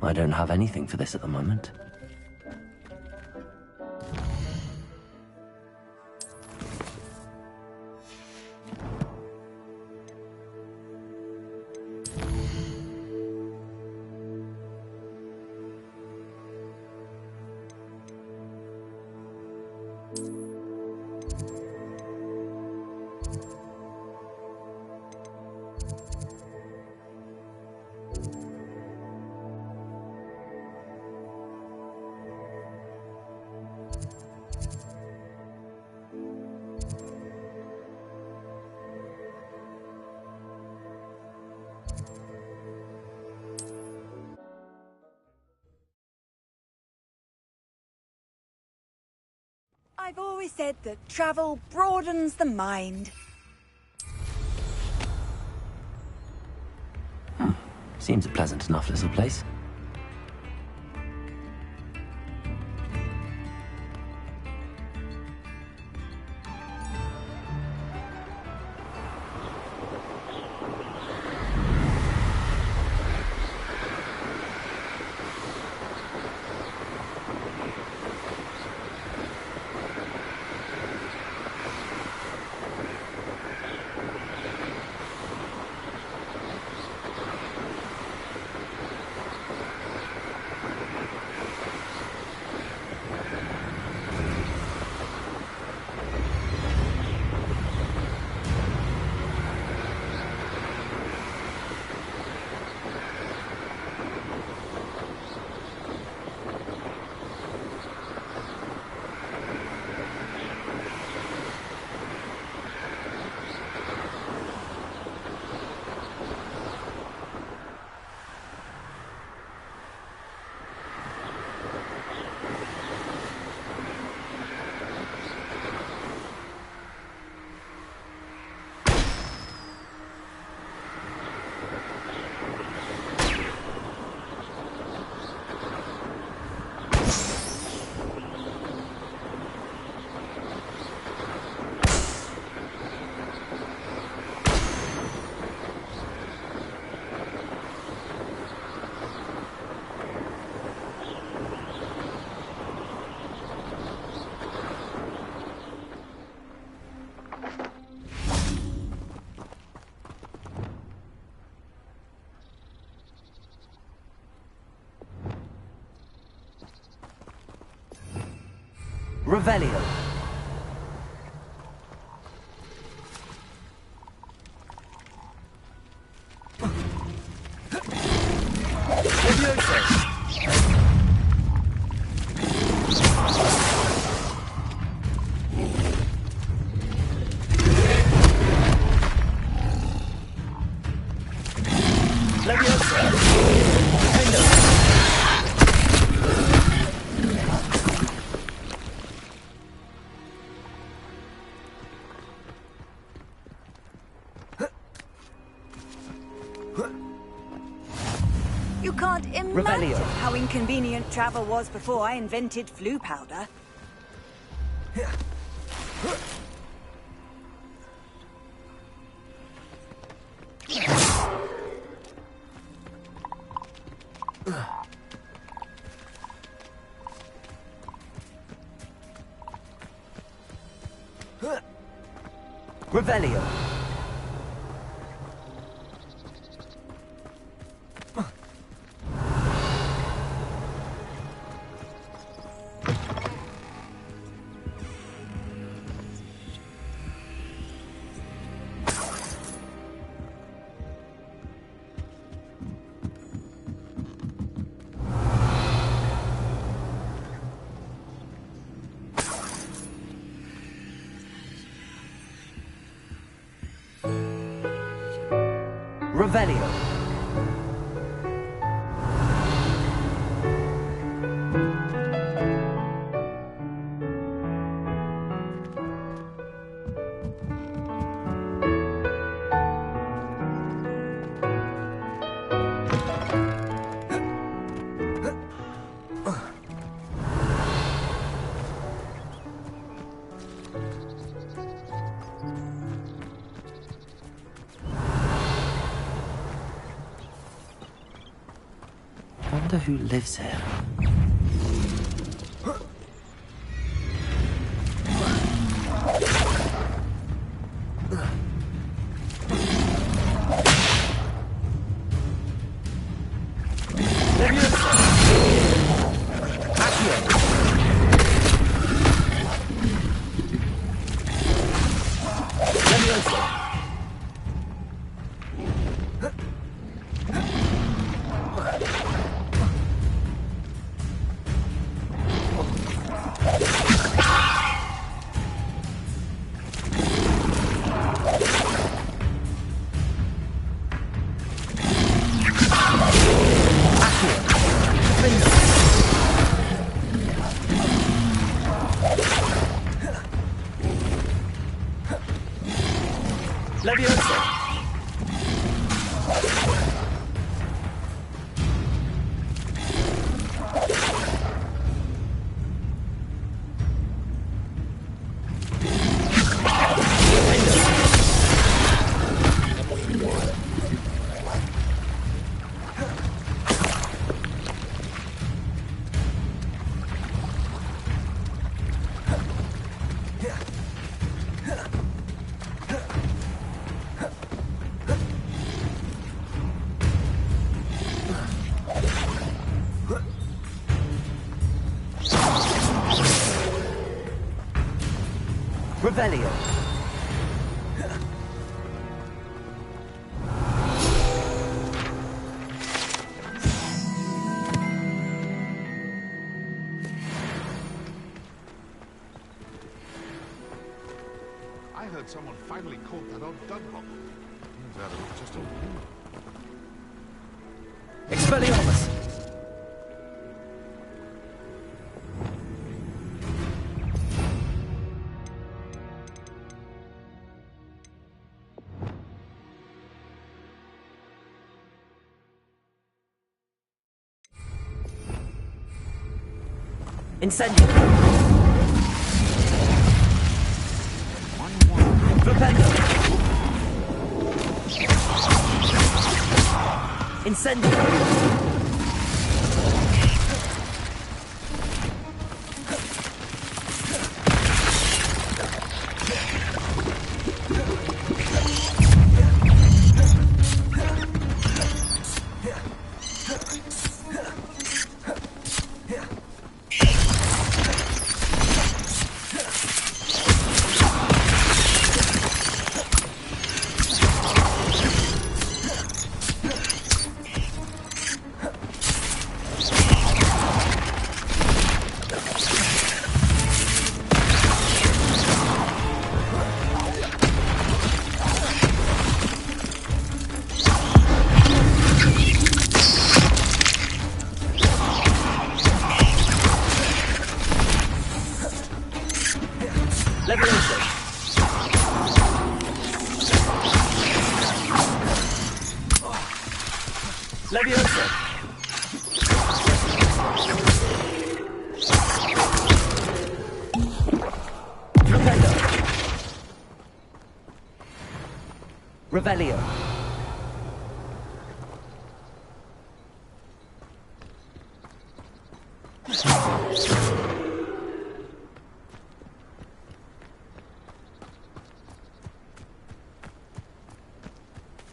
I don't have anything for this at the moment. I've always said that travel broadens the mind. Seems a pleasant enough little place. Revelio. You can't imagine how inconvenient travel was before I invented flu powder. Revelio. Revelio. wonder who lives here. Revelio. I heard someone finally caught that old Dunlop. Turns out it was just a rumor. Expelliarmus! Incendio! Flipendo! Incendio! Leviosa! Flipendo! Revelio!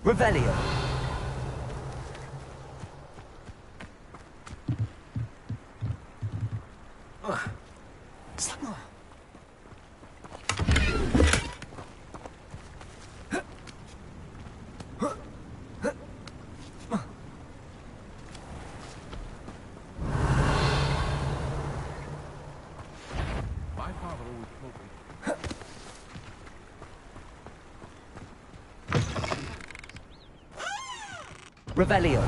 Revelio! Revelio.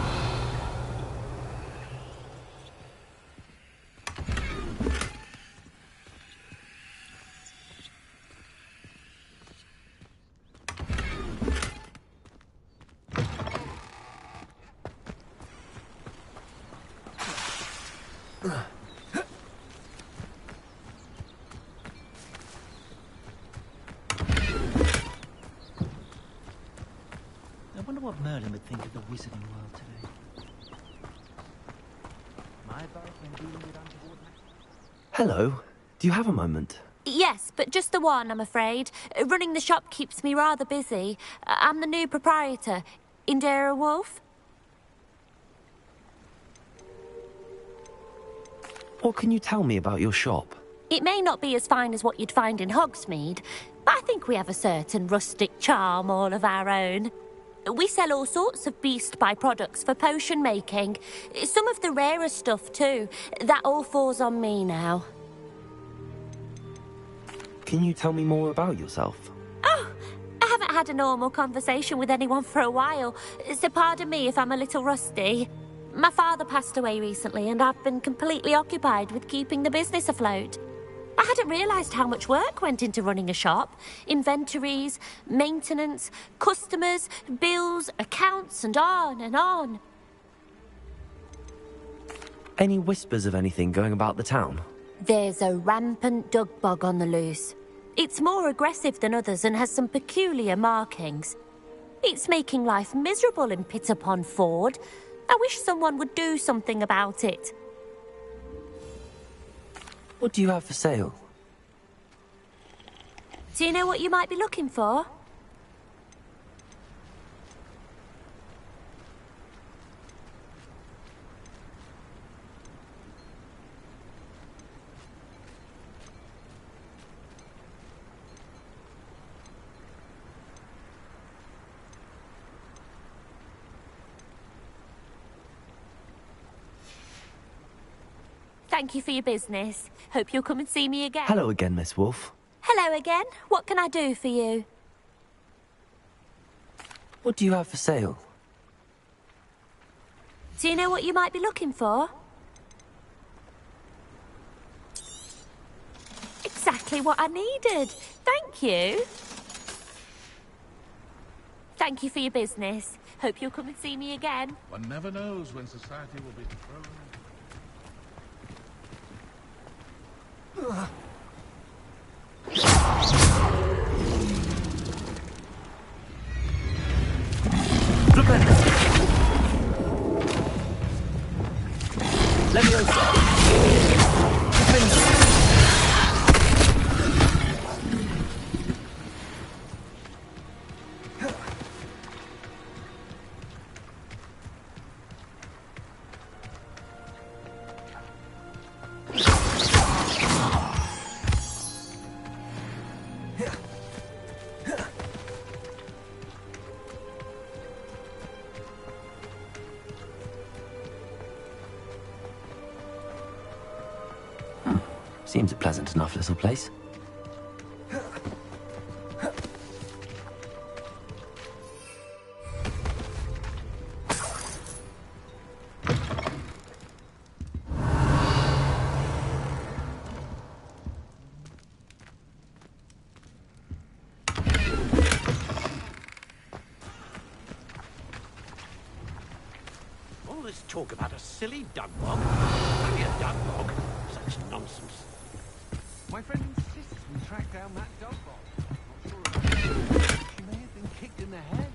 I wonder what Merlin would think of the wizarding world today. Hello. Do you have a moment? Yes, but just the one, I'm afraid. Running the shop keeps me rather busy. I'm the new proprietor, Indira Wolf. What can you tell me about your shop? It may not be as fine as what you'd find in Hogsmeade, but I think we have a certain rustic charm all of our own. We sell all sorts of beast by-products for potion making. Some of the rarer stuff, too. That all falls on me now. Can you tell me more about yourself? Oh, I haven't had a normal conversation with anyone for a while, so pardon me if I'm a little rusty. My father passed away recently, and I've been completely occupied with keeping the business afloat. I hadn't realised how much work went into running a shop. Inventories, maintenance, customers, bills, accounts, and on and on. Any whispers of anything going about the town? There's a rampant dug bug on the loose. It's more aggressive than others and has some peculiar markings. It's making life miserable in Pitterpond Ford. I wish someone would do something about it. What do you have for sale? Do you know what you might be looking for? Thank you for your business. Hope you'll come and see me again. Hello again, Miss Wolf. Hello again. What can I do for you? What do you have for sale? Do you know what you might be looking for? Exactly what I needed. Thank you. Thank you for your business. Hope you'll come and see me again. One never knows when society will be thrown. Flipendo. Leviosa. Flipendo. Seems a pleasant enough little place. All this talk about a silly dug bog. Only a dug bog. Such nonsense. My friend insists we track down that dog bot. Not sure about it. She may have been kicked in the head.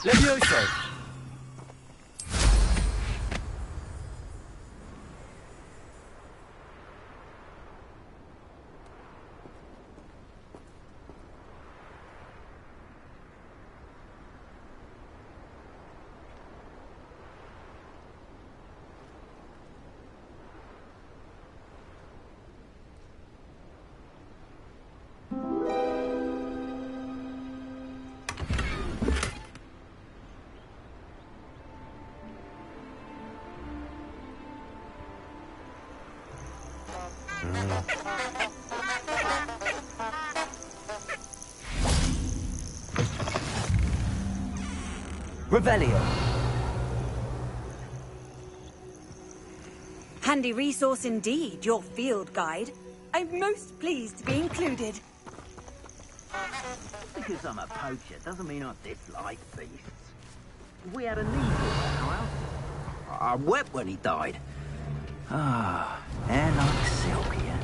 Levioso! Revelio. Handy resource indeed, your field guide. I'm most pleased to be included. Because I'm a poacher doesn't mean I dislike beasts. If we had a need for our house, I wept when he died. Ah, hair like silk, yeah.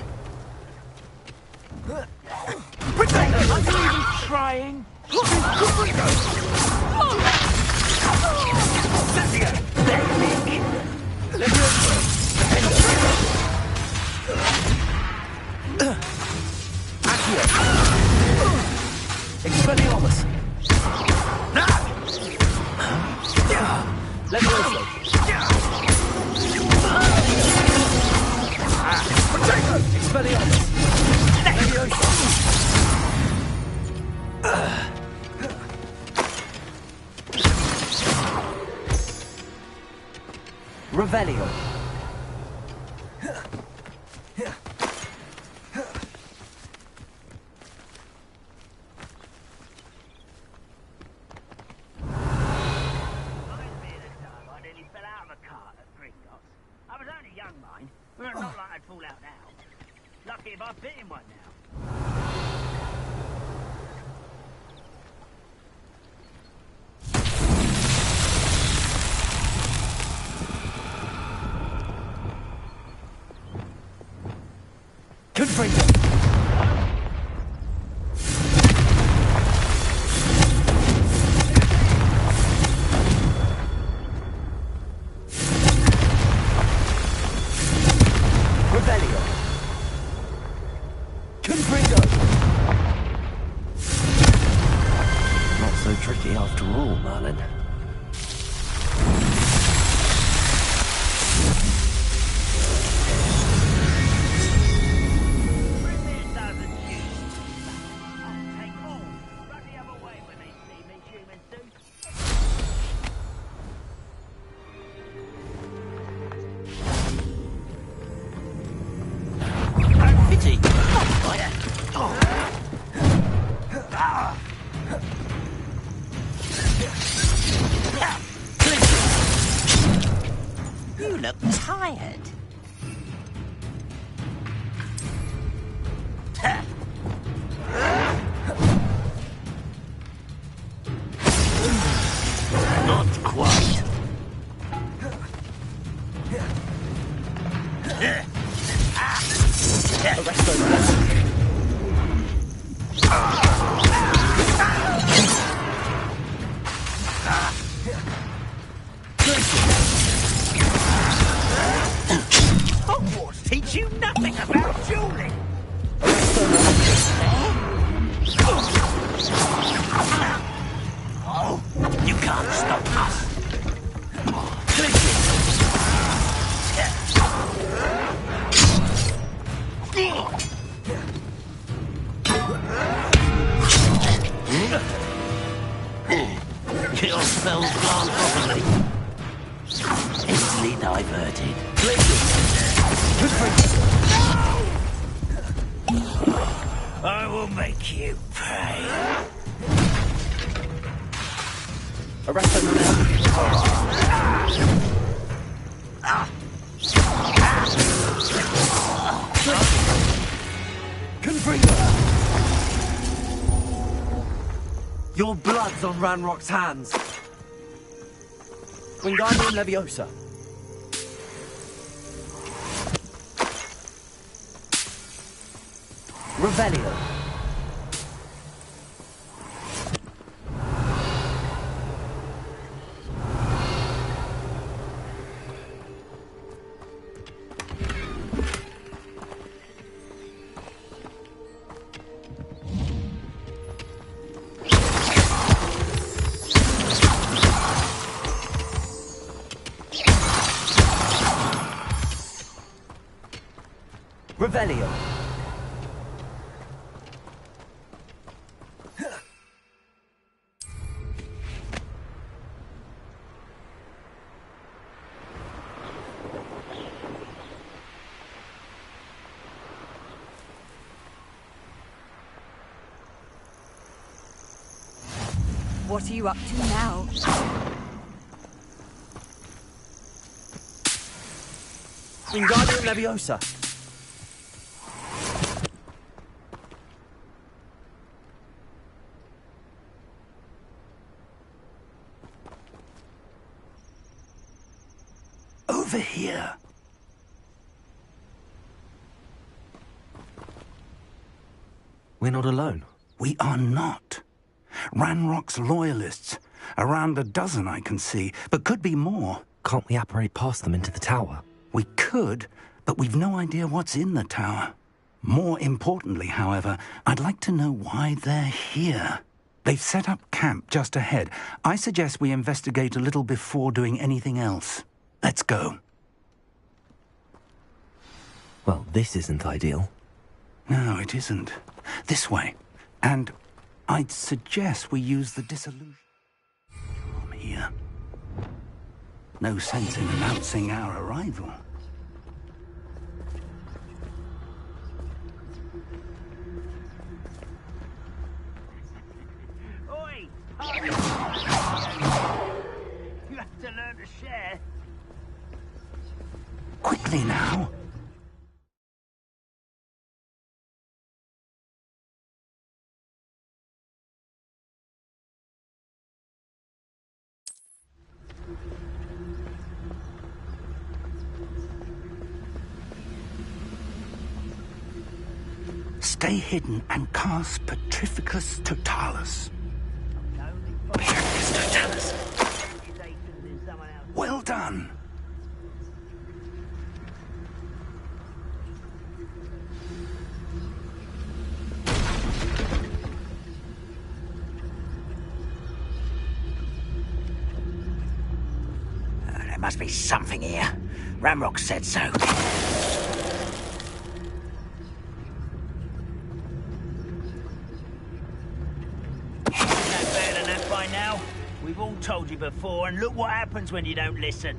Are you even trying? Expelliarmus! Levioso! Expelliarmus! Levioso! Revelio! If I bit him one now. Confringo! Revelio! Confringo! Not so tricky after all, Merlin. You look tired. Not quite. Hogwarts teach you nothing about dueling. Oh, you can't stop us. Your spell's gone properly. Easily diverted. I will make you pay. Your blood's on Ranrock's hands. Wingardium Leviosa. Revelio. Revelio. What are you up to now? Wingardium Leviosa. Over here. We're not alone. We are not. Ranrock's loyalists. Around a dozen I can see, but could be more. Can't we apparate past them into the tower? We could, but we've no idea what's in the tower. More importantly, however, I'd like to know why they're here. They've set up camp just ahead. I suggest we investigate a little before doing anything else. Let's go. Well, this isn't ideal. No, it isn't. This way. And I'd suggest we use the dissolution charm here. No sense in announcing our arrival. Oi! You have to learn to share. Quickly now. Stay hidden and cast Petrificus Totalis. Petrificus Totalis. Well done. There must be something here. Ramrock said so. Now. We've all told you before, and look what happens when you don't listen.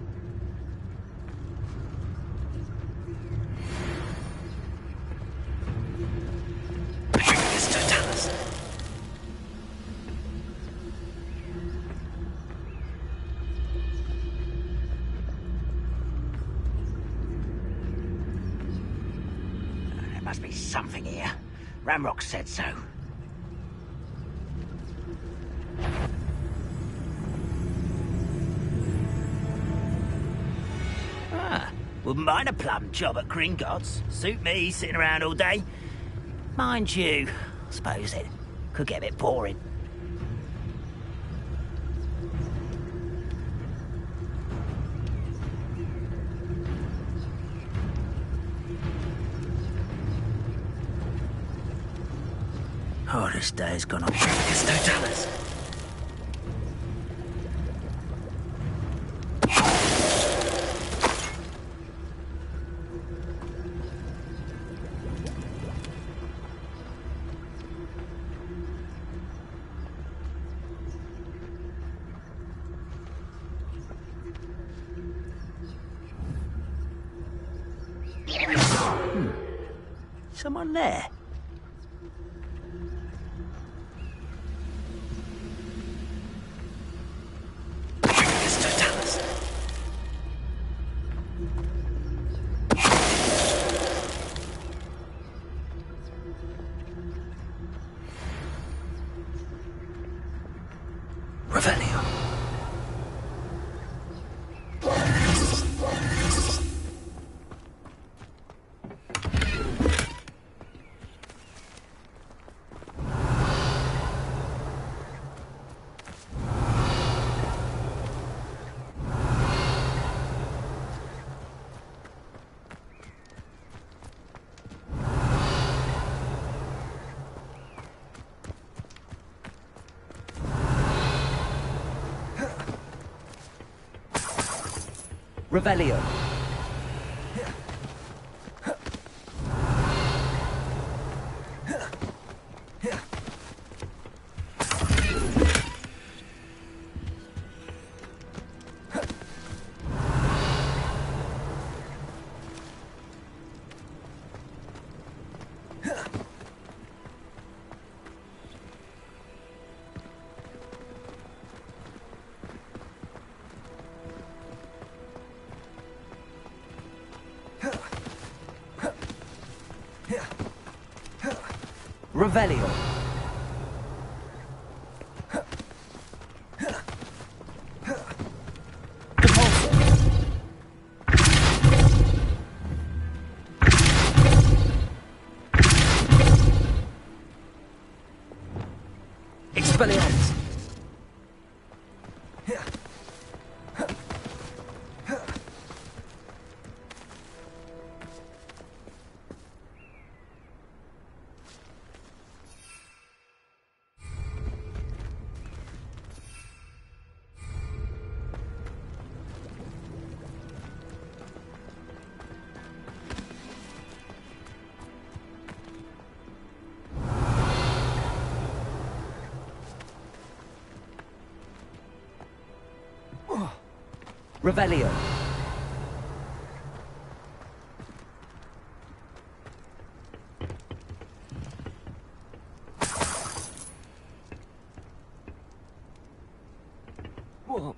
Petrificus Totalis. There must be something here. Ramrock said so. Wouldn't mind a plum job at Gringotts. Suit me, sitting around all day. Mind you, I suppose it could get a bit boring. Oh, this day's gone on. It's no Dallas. Someone there? Mr. Dallas. Revelio. Revelio. Revelio. Expelliarmus. Revelio. Whoa.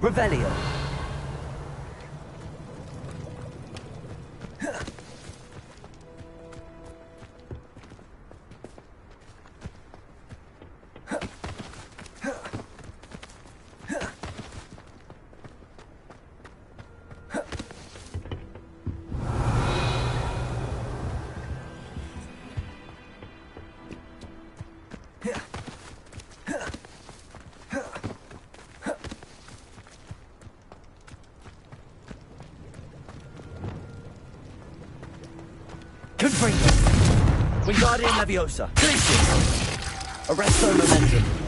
Revelio. Confringo. Wingardium Leviosa. Glacius. Arresto momentum.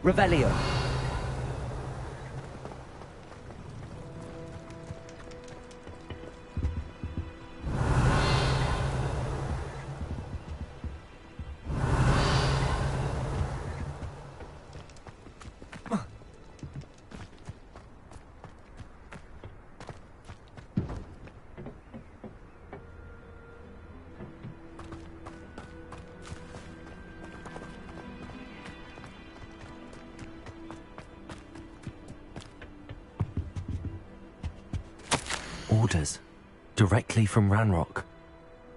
Revelio. Orders. Directly from Ranrock.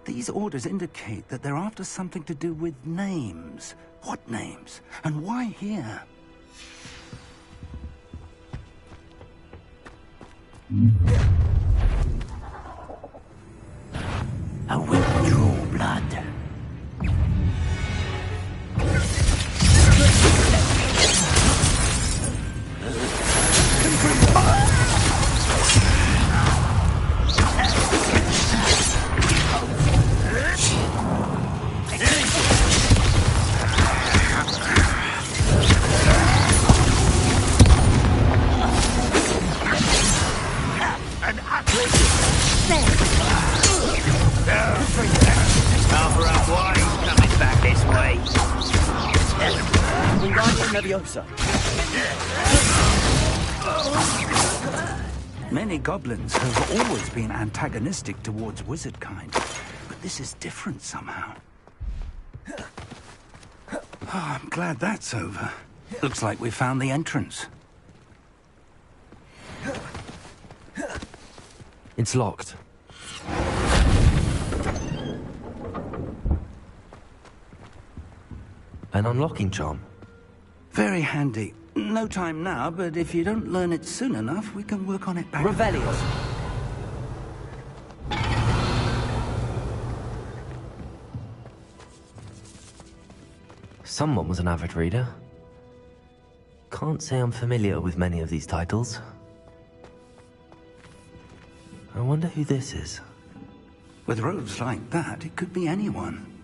These orders indicate that they're after something to do with names. What names? And why here? I will draw blood. Leviosa. Many goblins have always been antagonistic towards wizard kind, but this is different somehow. Oh, I'm glad that's over. Looks like we found the entrance. It's locked. An unlocking charm. Very handy. No time now, but if you don't learn it soon enough, we can work on it back. Revelio. Someone was an avid reader. Can't say I'm familiar with many of these titles. I wonder who this is. With robes like that, it could be anyone.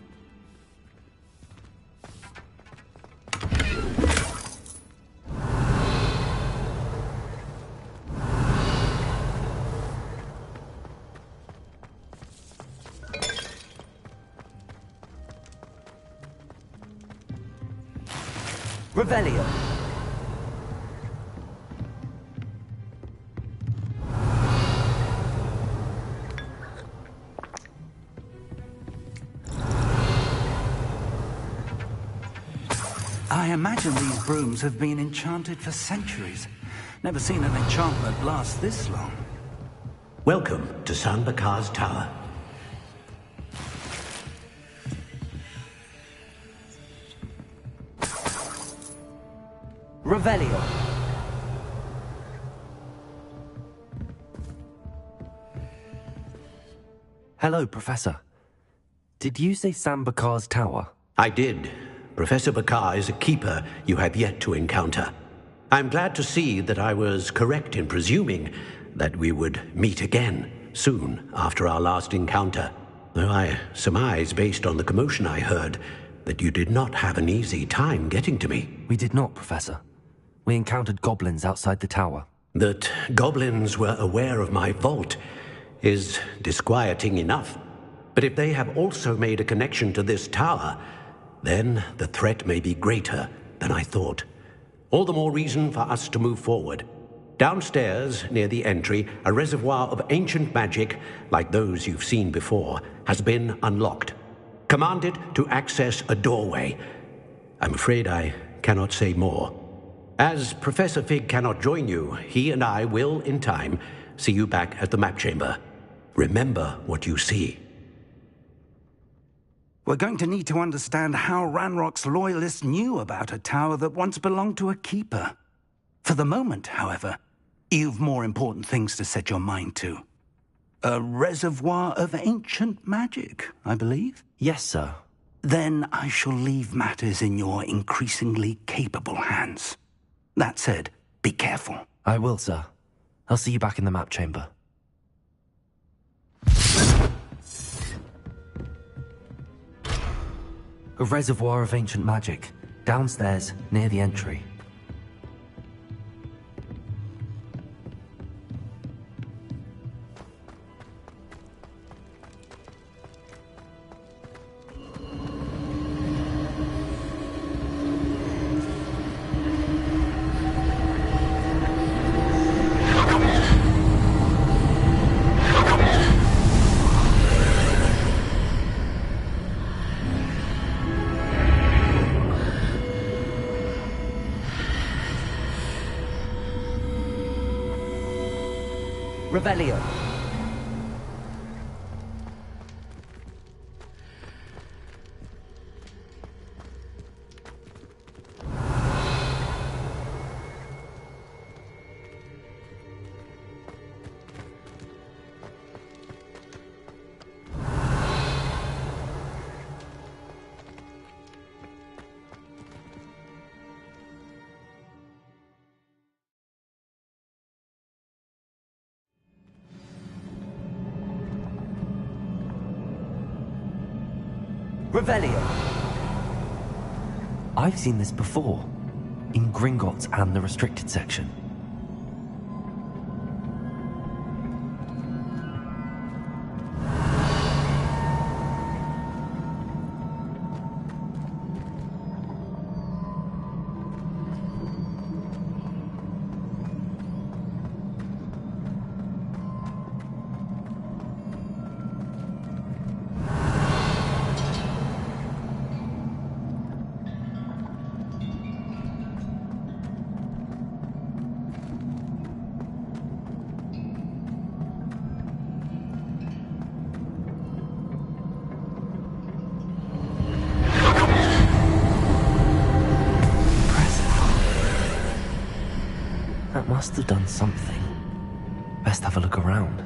Revelio. I imagine these brooms have been enchanted for centuries. Never seen an enchantment last this long. Welcome to San Bakar's Tower. Revelio. Hello, Professor. Did you say San Bakar's Tower? I did. Professor Bakar is a keeper you have yet to encounter. I'm glad to see that I was correct in presuming that we would meet again soon after our last encounter. Though I surmise, based on the commotion I heard, that you did not have an easy time getting to me. We did not, Professor. We encountered goblins outside the tower. That goblins were aware of my vault is disquieting enough. But if they have also made a connection to this tower, then the threat may be greater than I thought. All the more reason for us to move forward. Downstairs, near the entry, a reservoir of ancient magic, like those you've seen before, has been unlocked. Commanded to access a doorway. I'm afraid I cannot say more. As Professor Fig cannot join you, he and I will, in time, see you back at the map chamber. Remember what you see. We're going to need to understand how Ranrock's loyalists knew about a tower that once belonged to a keeper. For the moment, however, you've more important things to set your mind to. A reservoir of ancient magic, I believe? Yes, sir. Then I shall leave matters in your increasingly capable hands. That said, be careful. I will, sir. I'll see you back in the map chamber. A reservoir of ancient magic, downstairs, near the entry. Revelio. Revelio. I've seen this before, in Gringotts and the restricted section. Must have done something. Best have a look around.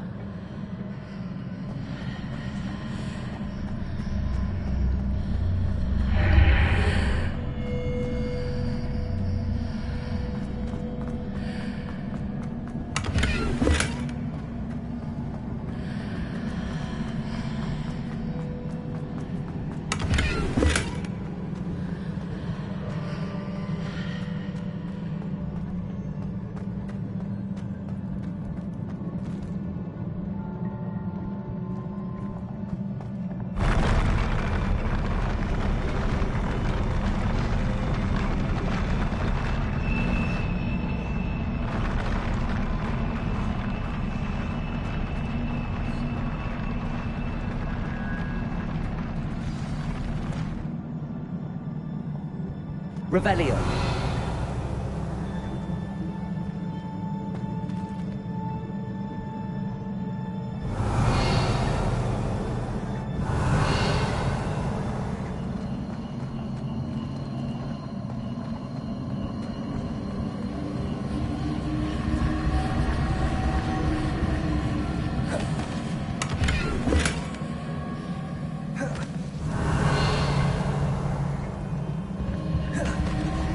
Revelio.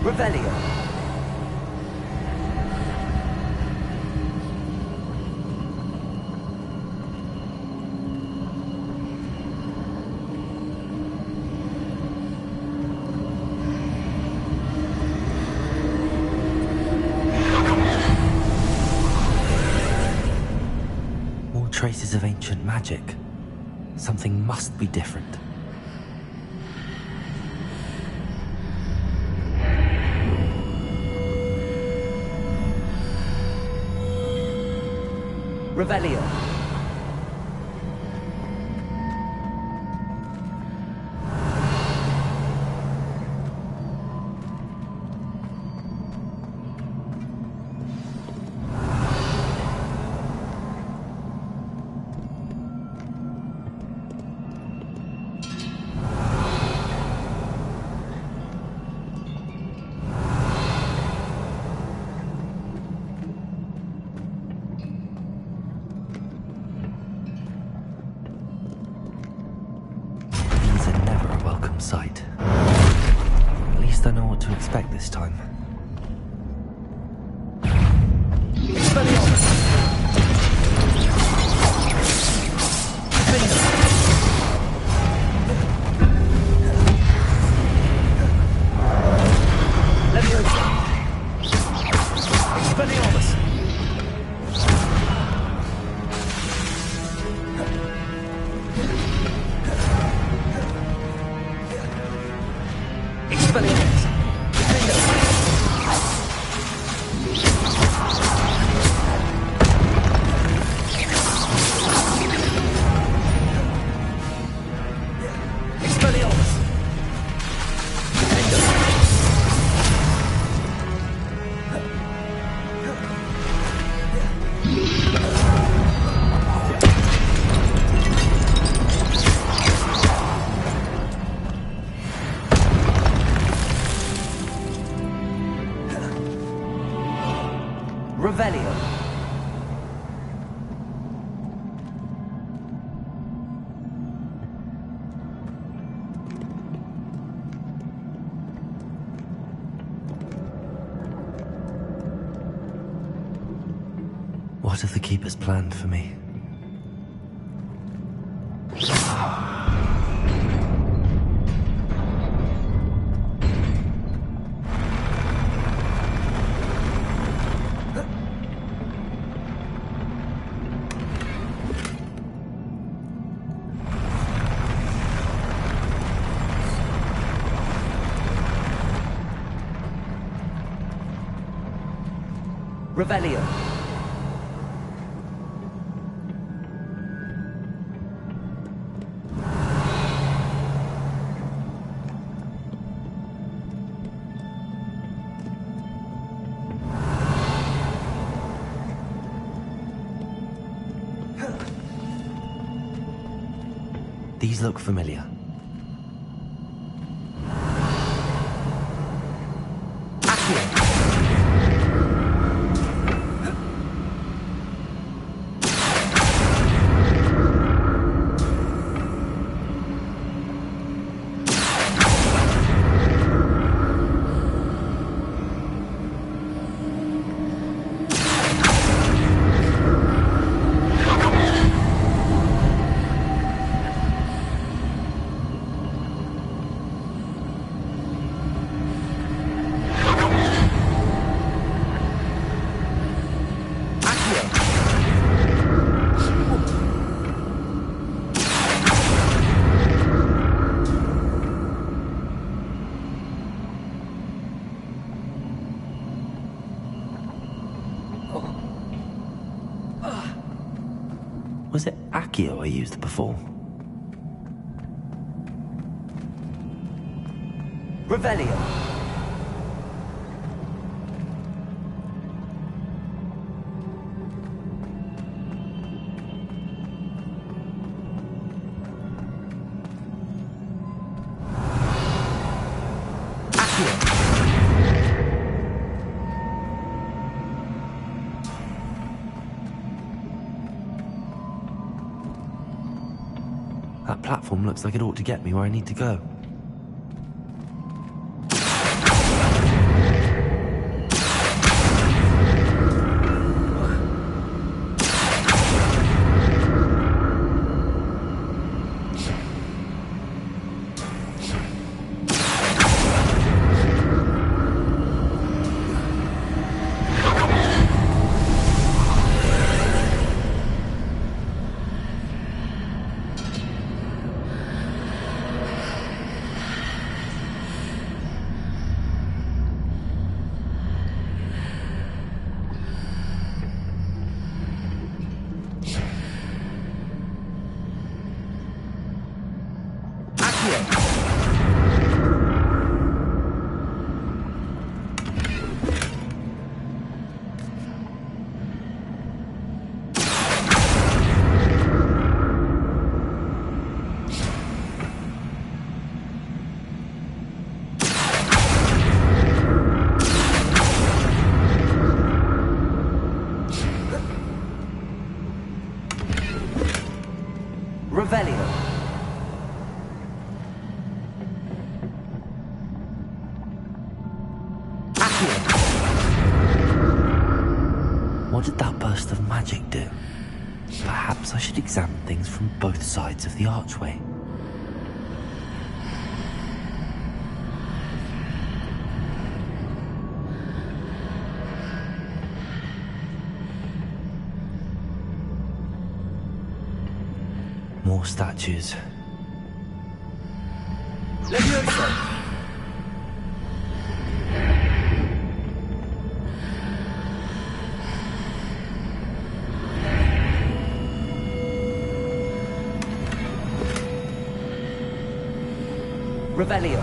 Revelio. More traces of ancient magic. Something must be different. Revelio. Sight. At least I know what to expect this time. Revelio. What have the Keepers planned for me? Revelio. These look familiar. Was it Accio I used before? Revelio. That platform looks like it ought to get me where I need to go. Revelio. What did that burst of magic do? Perhaps I should examine things from both sides of the archway. More statues. Levioso. Revelio.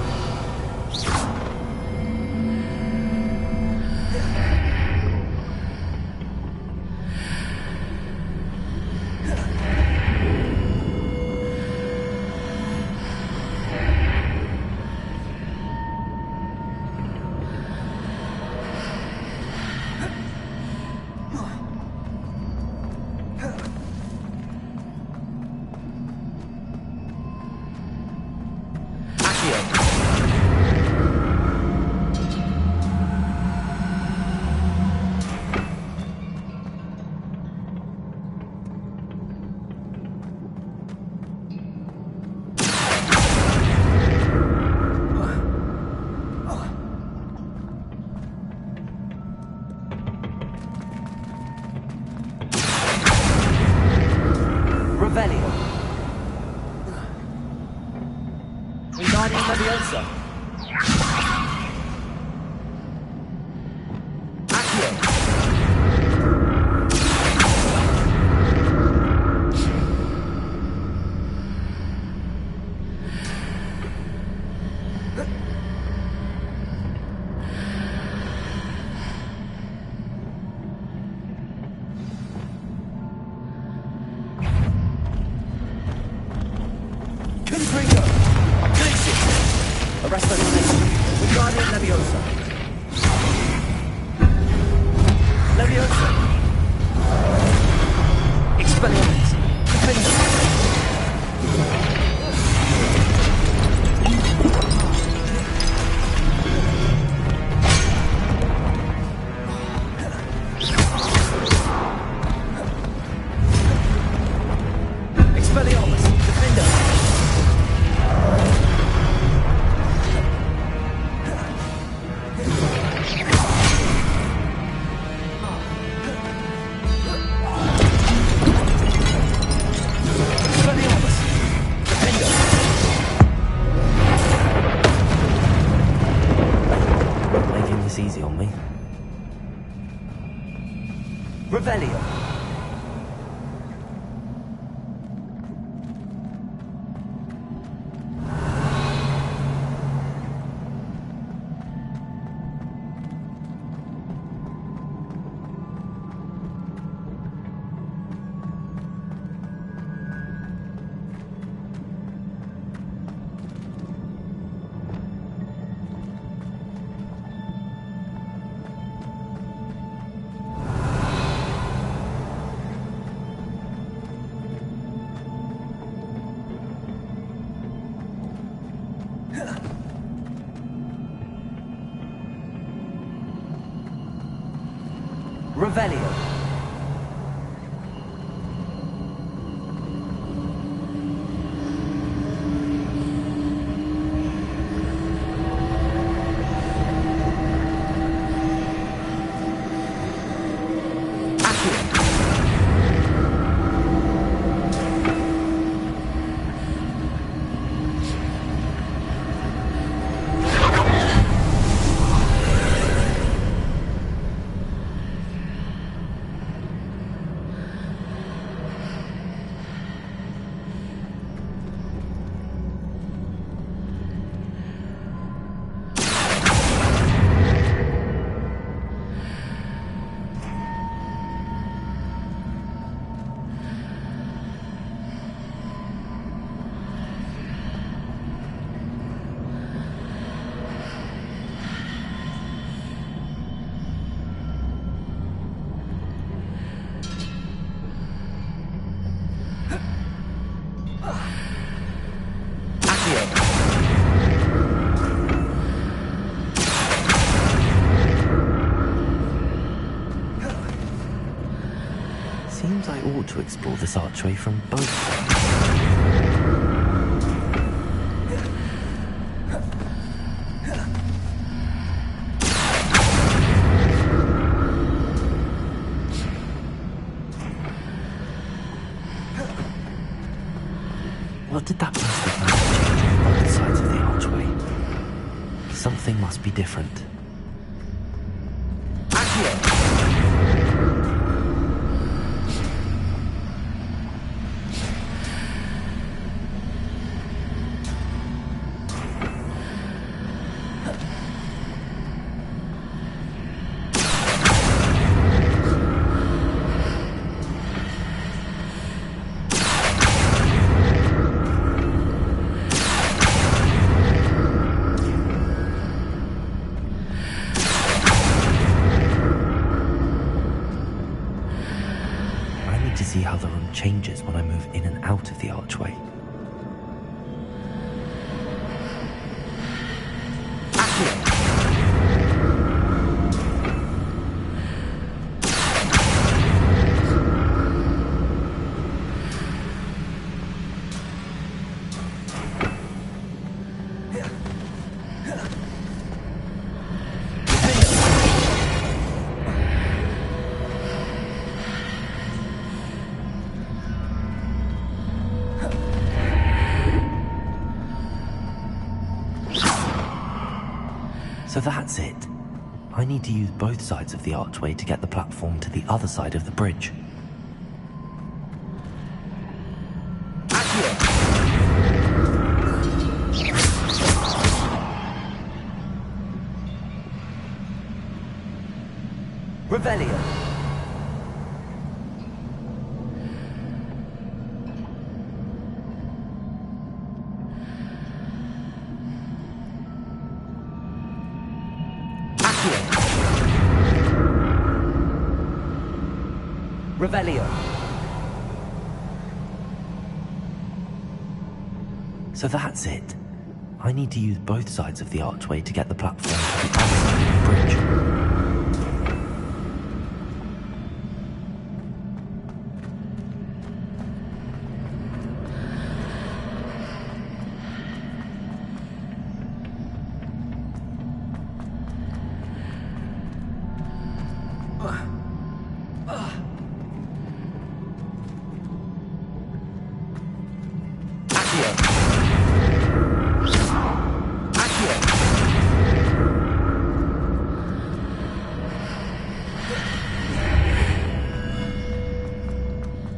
Revelio. Wingardium Leviosa. Accio. Arresto Wingardium Leviosa. Leviosa. Expelliarmus. Defender. Expelliarmus. Defender. Easy on me. Revelio. Revelio. Seems I ought to explore this archway from both sides. What did that burst of magic change on both sides of the archway? Something must be different. To see how the room changes when I move in and out of the archway. So that's it. I need to use both sides of the archway to get the platform to the other side of the bridge. Revelio. Revelio. So that's it. I need to use both sides of the archway to get the platform to the other side of the bridge.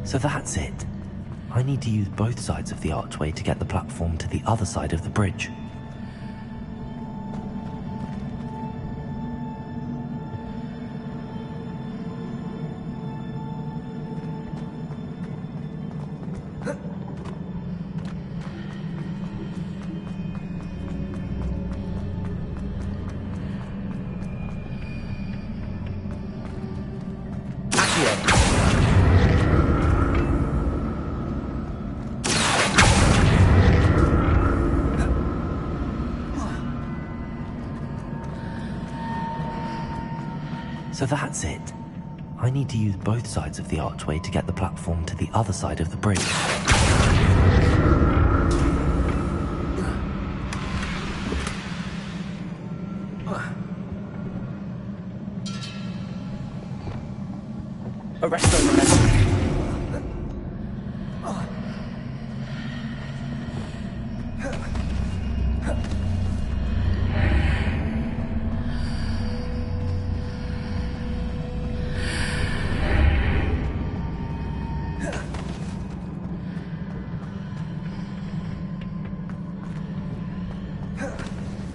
So that's it. I need to use both sides of the archway to get the platform to the other side of the bridge. So that's it. I need to use both sides of the archway to get the platform to the other side of the bridge. Arrest them, Revelio.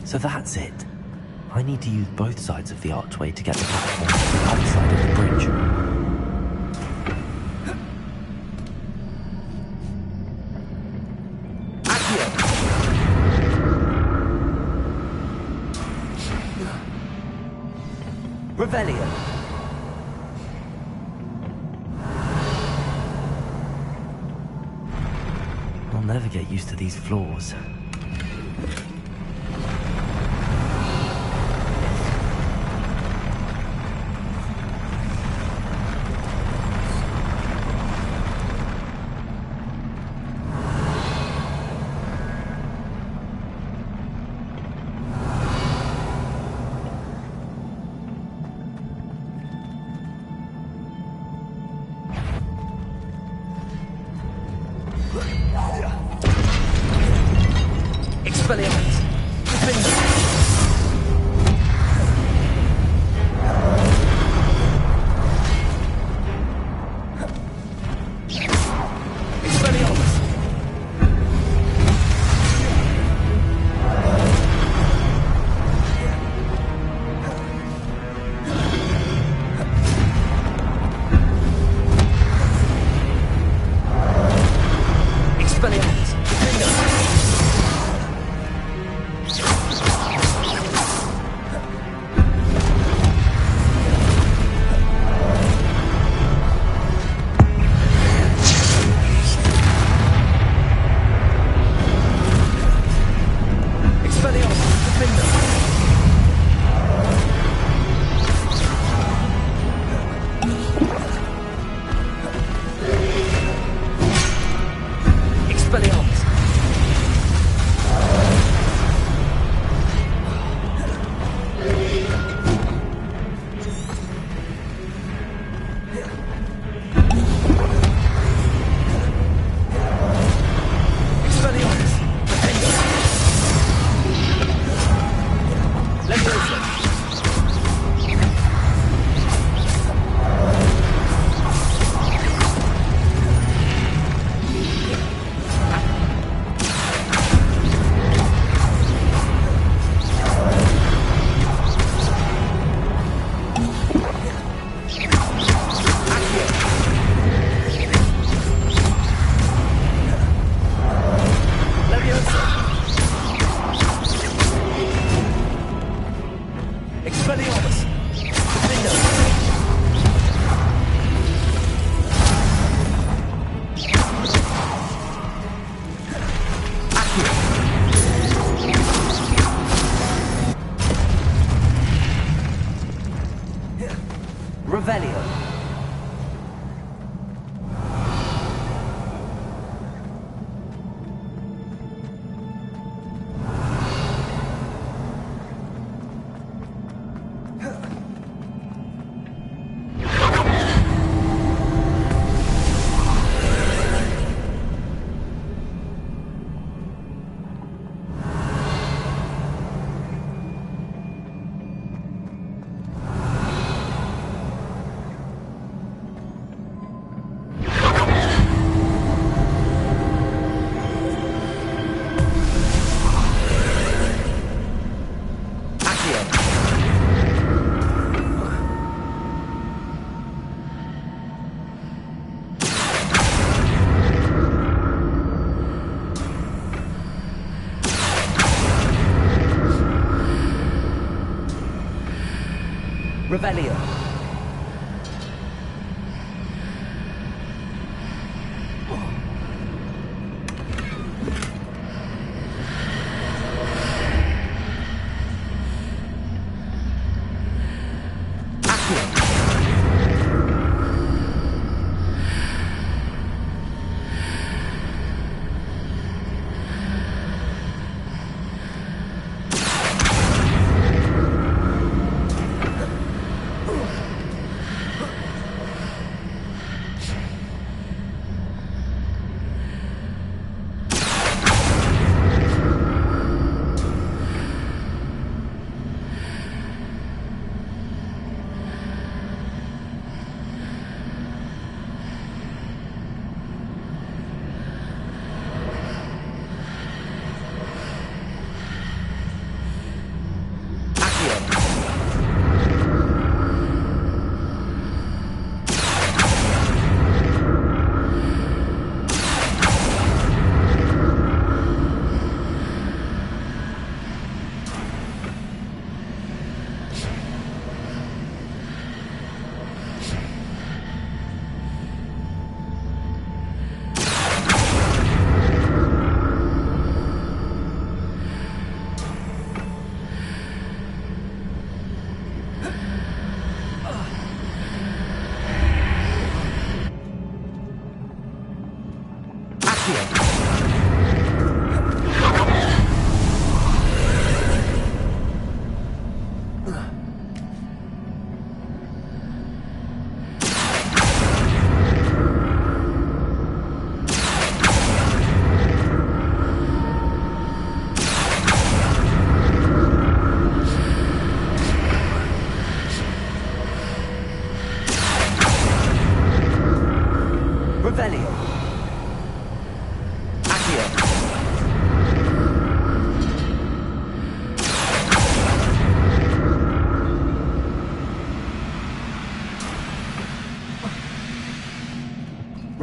So that's it. I need to use both sides of the archway to get the platform to the other side of the bridge. Revelio. I'll never get used to these floors. Expelliarmus. Revelio. Revelio.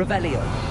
Revelio.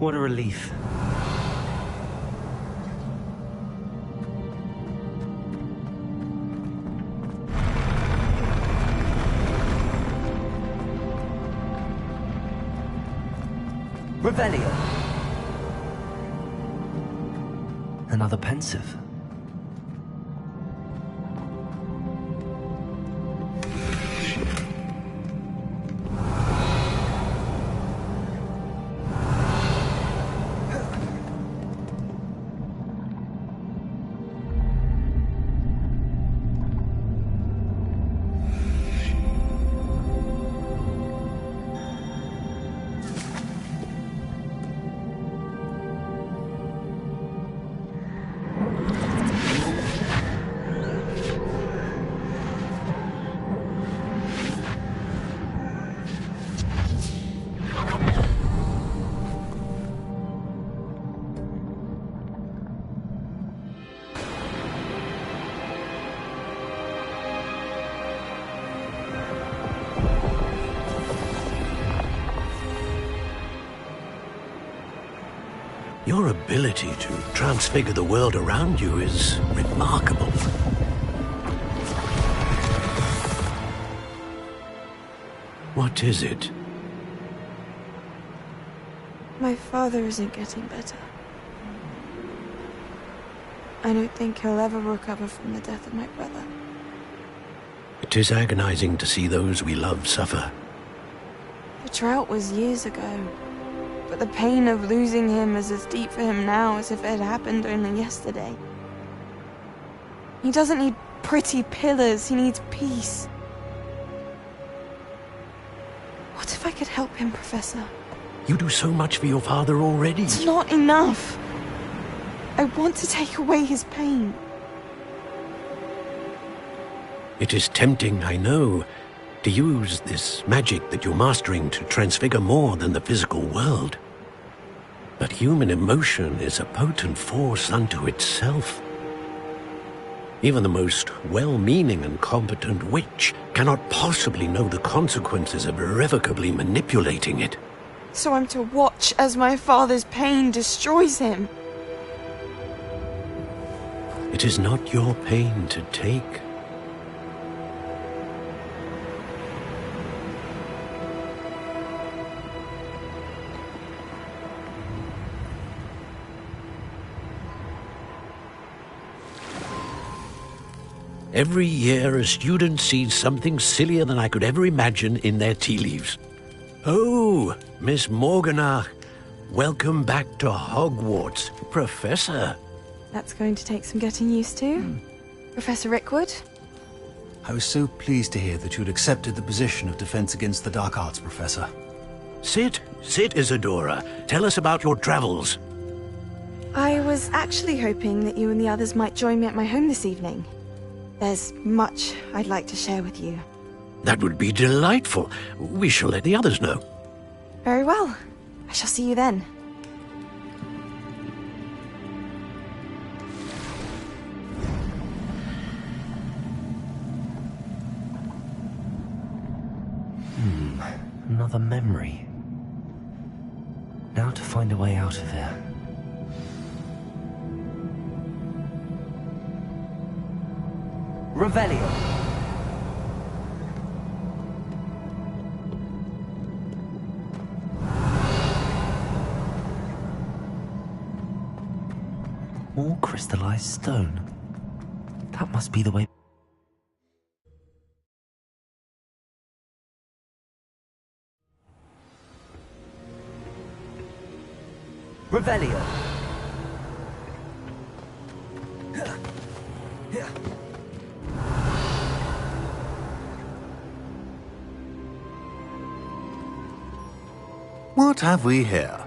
What a relief. Revelio. Another pensive. Your ability to transfigure the world around you is remarkable. What is it? My father isn't getting better. I don't think he'll ever recover from the death of my brother. It is agonizing to see those we love suffer. The drought was years ago, but the pain of losing him is as deep for him now as if it had happened only yesterday. He doesn't need pretty pillars, he needs peace. What if I could help him, Professor? You do so much for your father already. It's not enough. I want to take away his pain. It is tempting, I know, to use this magic that you're mastering to transfigure more than the physical world. But human emotion is a potent force unto itself. Even the most well-meaning and competent witch cannot possibly know the consequences of irrevocably manipulating it. So I'm to watch as my father's pain destroys him. It is not your pain to take. Every year, a student sees something sillier than I could ever imagine in their tea leaves. Oh, Miss Morganach, welcome back to Hogwarts, Professor. That's going to take some getting used to. Professor Rickwood? I was so pleased to hear that you'd accepted the position of Defense Against the Dark Arts, Professor. Sit, Isadora. Tell us about your travels. I was actually hoping that you and the others might join me at my home this evening. There's much I'd like to share with you. That would be delightful. We shall let the others know. Very well. I shall see you then. Another memory. Now to find a way out of here. Revelio. More crystallized stone. That must be the way. Revelio. What have we here?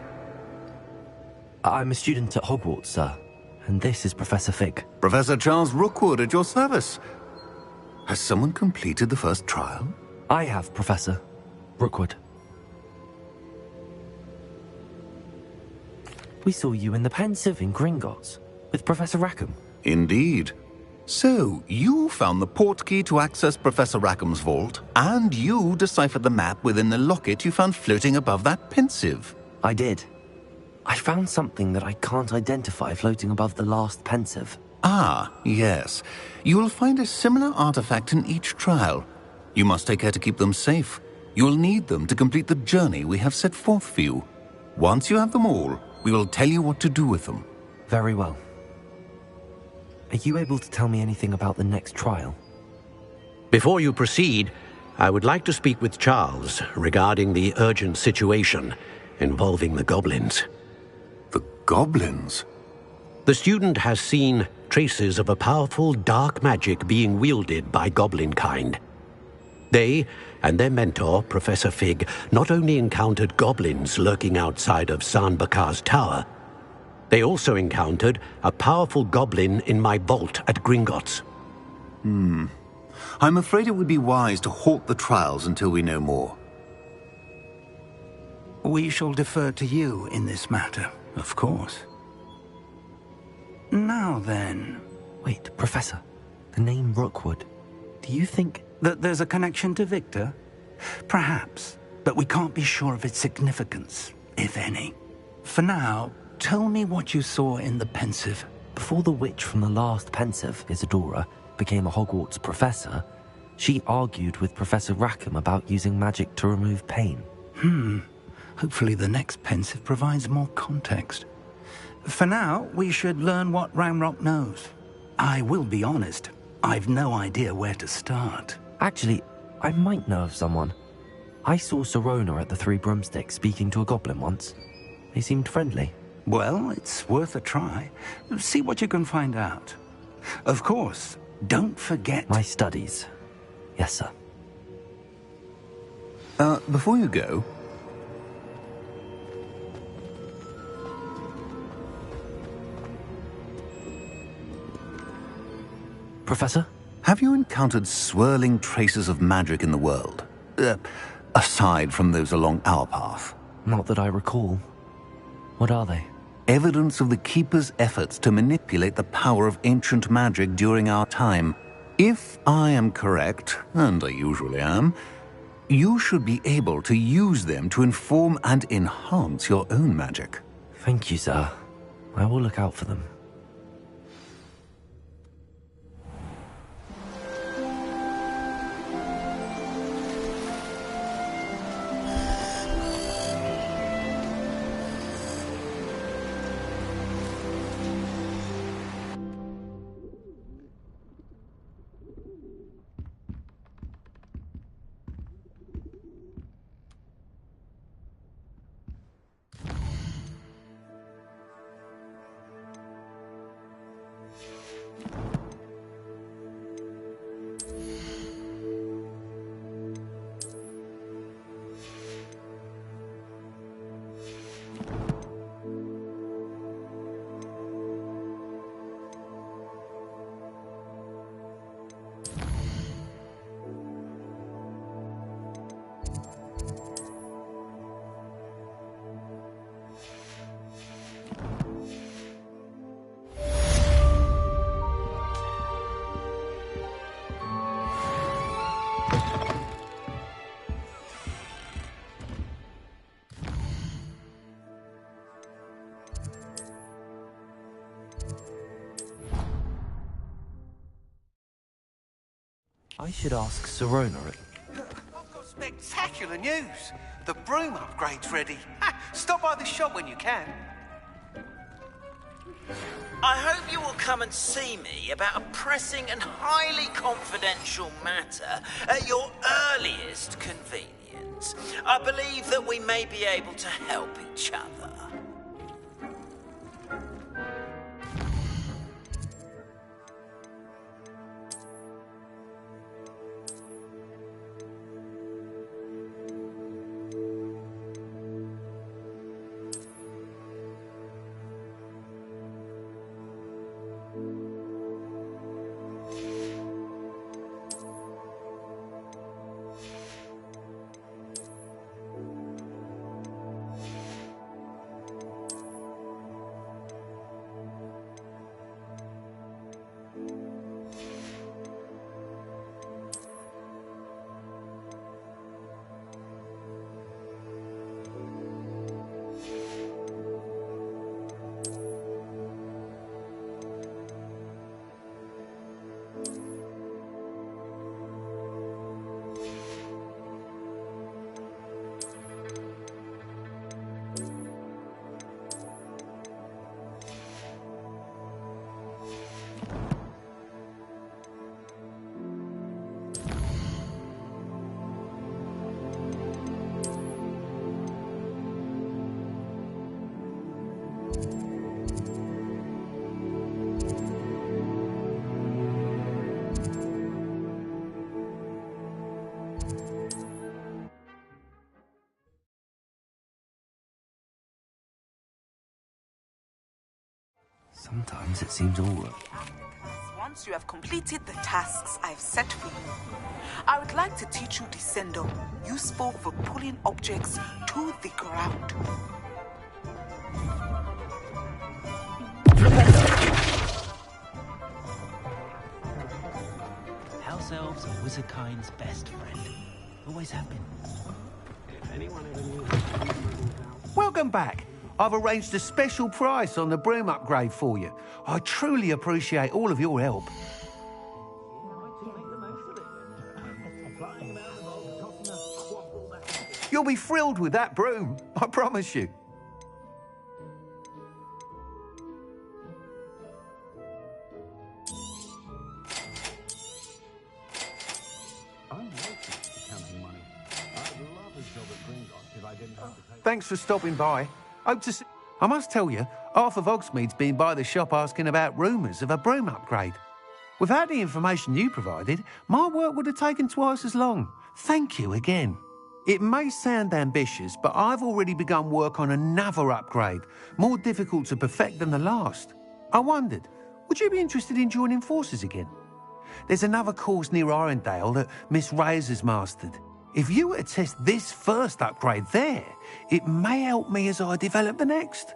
I'm a student at Hogwarts, sir. And this is Professor Fig. Professor Charles Rookwood at your service. Has someone completed the first trial? I have, Professor Rookwood. We saw you in the Pensieve in Gringotts with Professor Rackham. Indeed. So, you found the portkey to access Professor Rackham's vault, and you deciphered the map within the locket you found floating above that Pensieve. I did. I found something that I can't identify floating above the last pensive. Ah, yes. You will find a similar artifact in each trial. You must take care to keep them safe. You will need them to complete the journey we have set forth for you. Once you have them all, we will tell you what to do with them. Very well. Are you able to tell me anything about the next trial? Before you proceed, I would like to speak with Charles regarding the urgent situation involving the goblins. The goblins? The student has seen traces of a powerful dark magic being wielded by goblin kind. They and their mentor, Professor Fig, not only encountered goblins lurking outside of San Bakar's tower, they also encountered a powerful goblin in my vault at Gringotts. I'm afraid it would be wise to halt the trials until we know more. We shall defer to you in this matter, of course. Now then... Wait, Professor. The name Rookwood. Do you think... that there's a connection to Victor? Perhaps, but we can't be sure of its significance, if any. For now, tell me what you saw in the pensive. Before the witch from the last pensive, Isadora, became a Hogwarts professor, she argued with Professor Rackham about using magic to remove pain. Hopefully the next pensive provides more context. For now, we should learn what Ramrock knows. I will be honest, I've no idea where to start. Actually, I might know of someone. I saw Sirona at the Three Broomsticks speaking to a goblin once. They seemed friendly. Well, it's worth a try. See what you can find out. Of course, don't forget... My studies. Yes, sir. Before you go... Professor? Have you encountered swirling traces of magic in the world? Aside from those along our path? Not that I recall. What are they? Evidence of the Keeper's efforts to manipulate the power of ancient magic during our time. If I am correct, and I usually am, you should be able to use them to inform and enhance your own magic. Thank you, sir. I will look out for them. I should ask Sirona. I've got spectacular news. The broom upgrade's ready. Stop by the shop when you can. I hope you will come and see me about a pressing and highly confidential matter at your earliest convenience. I believe that we may be able to help each other. Sometimes it seems all right. Once you have completed the tasks I've set for you, I would like to teach you Descendo, useful for pulling objects to the ground. House elves are wizardkind's best friend. Always have been. If anyone ever knew... Welcome back. I've arranged a special price on the broom upgrade for you. I truly appreciate all of your help. You'll be thrilled with that broom, I promise you. Thanks for stopping by. Hope to see... I must tell you, half of Hogsmeade's been by the shop asking about rumours of a broom upgrade. Without the information you provided, my work would have taken twice as long. Thank you again. It may sound ambitious, but I've already begun work on another upgrade, more difficult to perfect than the last. I wondered, would you be interested in joining forces again? There's another course near Arendelle that Miss Reyes has mastered. If you were to test this first upgrade there, it may help me as I develop the next.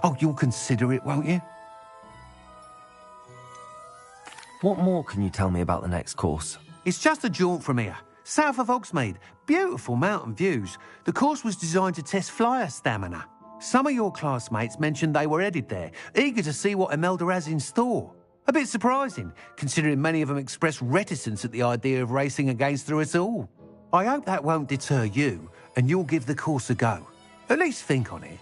Oh, you'll consider it, won't you? What more can you tell me about the next course? It's just a jaunt from here, south of Hogsmeade. Beautiful mountain views. The course was designed to test flyer stamina. Some of your classmates mentioned they were headed there, eager to see what Imelda has in store. A bit surprising, considering many of them expressed reticence at the idea of racing against her at all. I hope that won't deter you, and you'll give the course a go. At least think on it.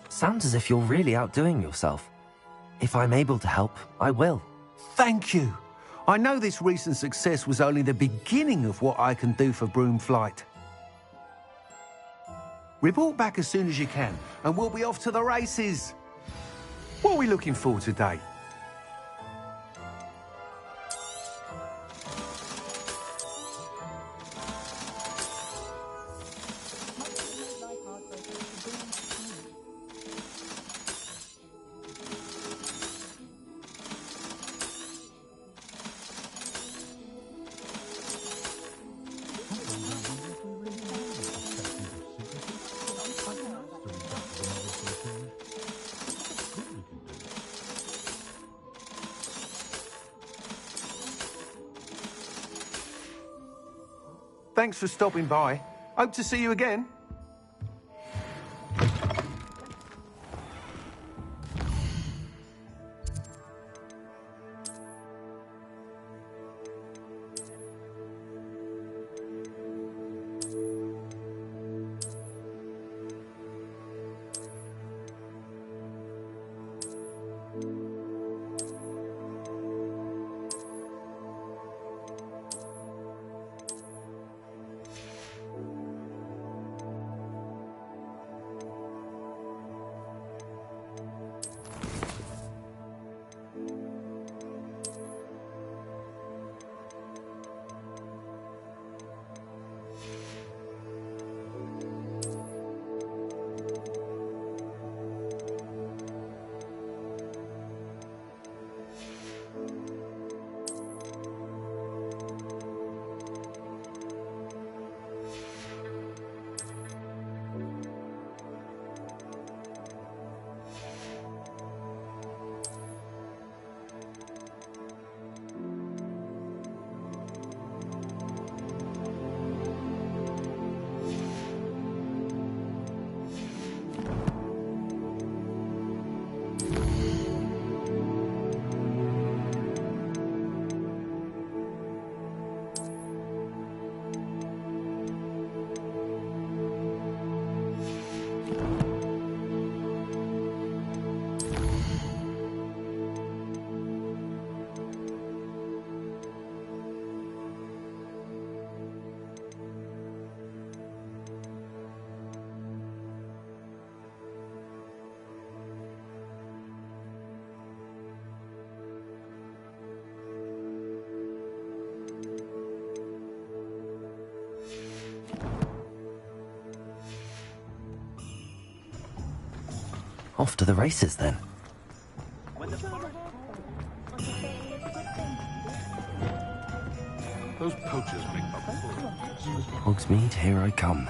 Sounds as if you're really outdoing yourself. If I'm able to help, I will. Thank you. I know this recent success was only the beginning of what I can do for broom flight. Report back as soon as you can, and we'll be off to the races. What are we looking for today? Thanks for stopping by. Hope to see you again. Off to the races then. Those poachers make up full. Hogsmeade, here I come.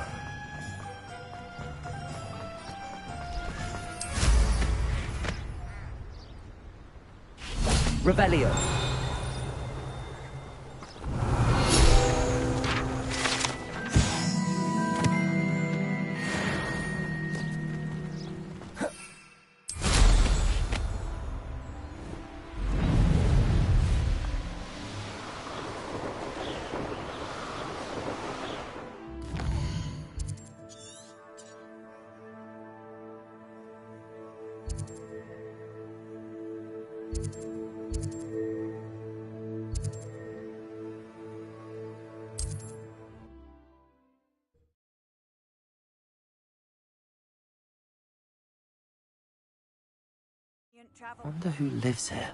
Revelio. Wonder who lives here.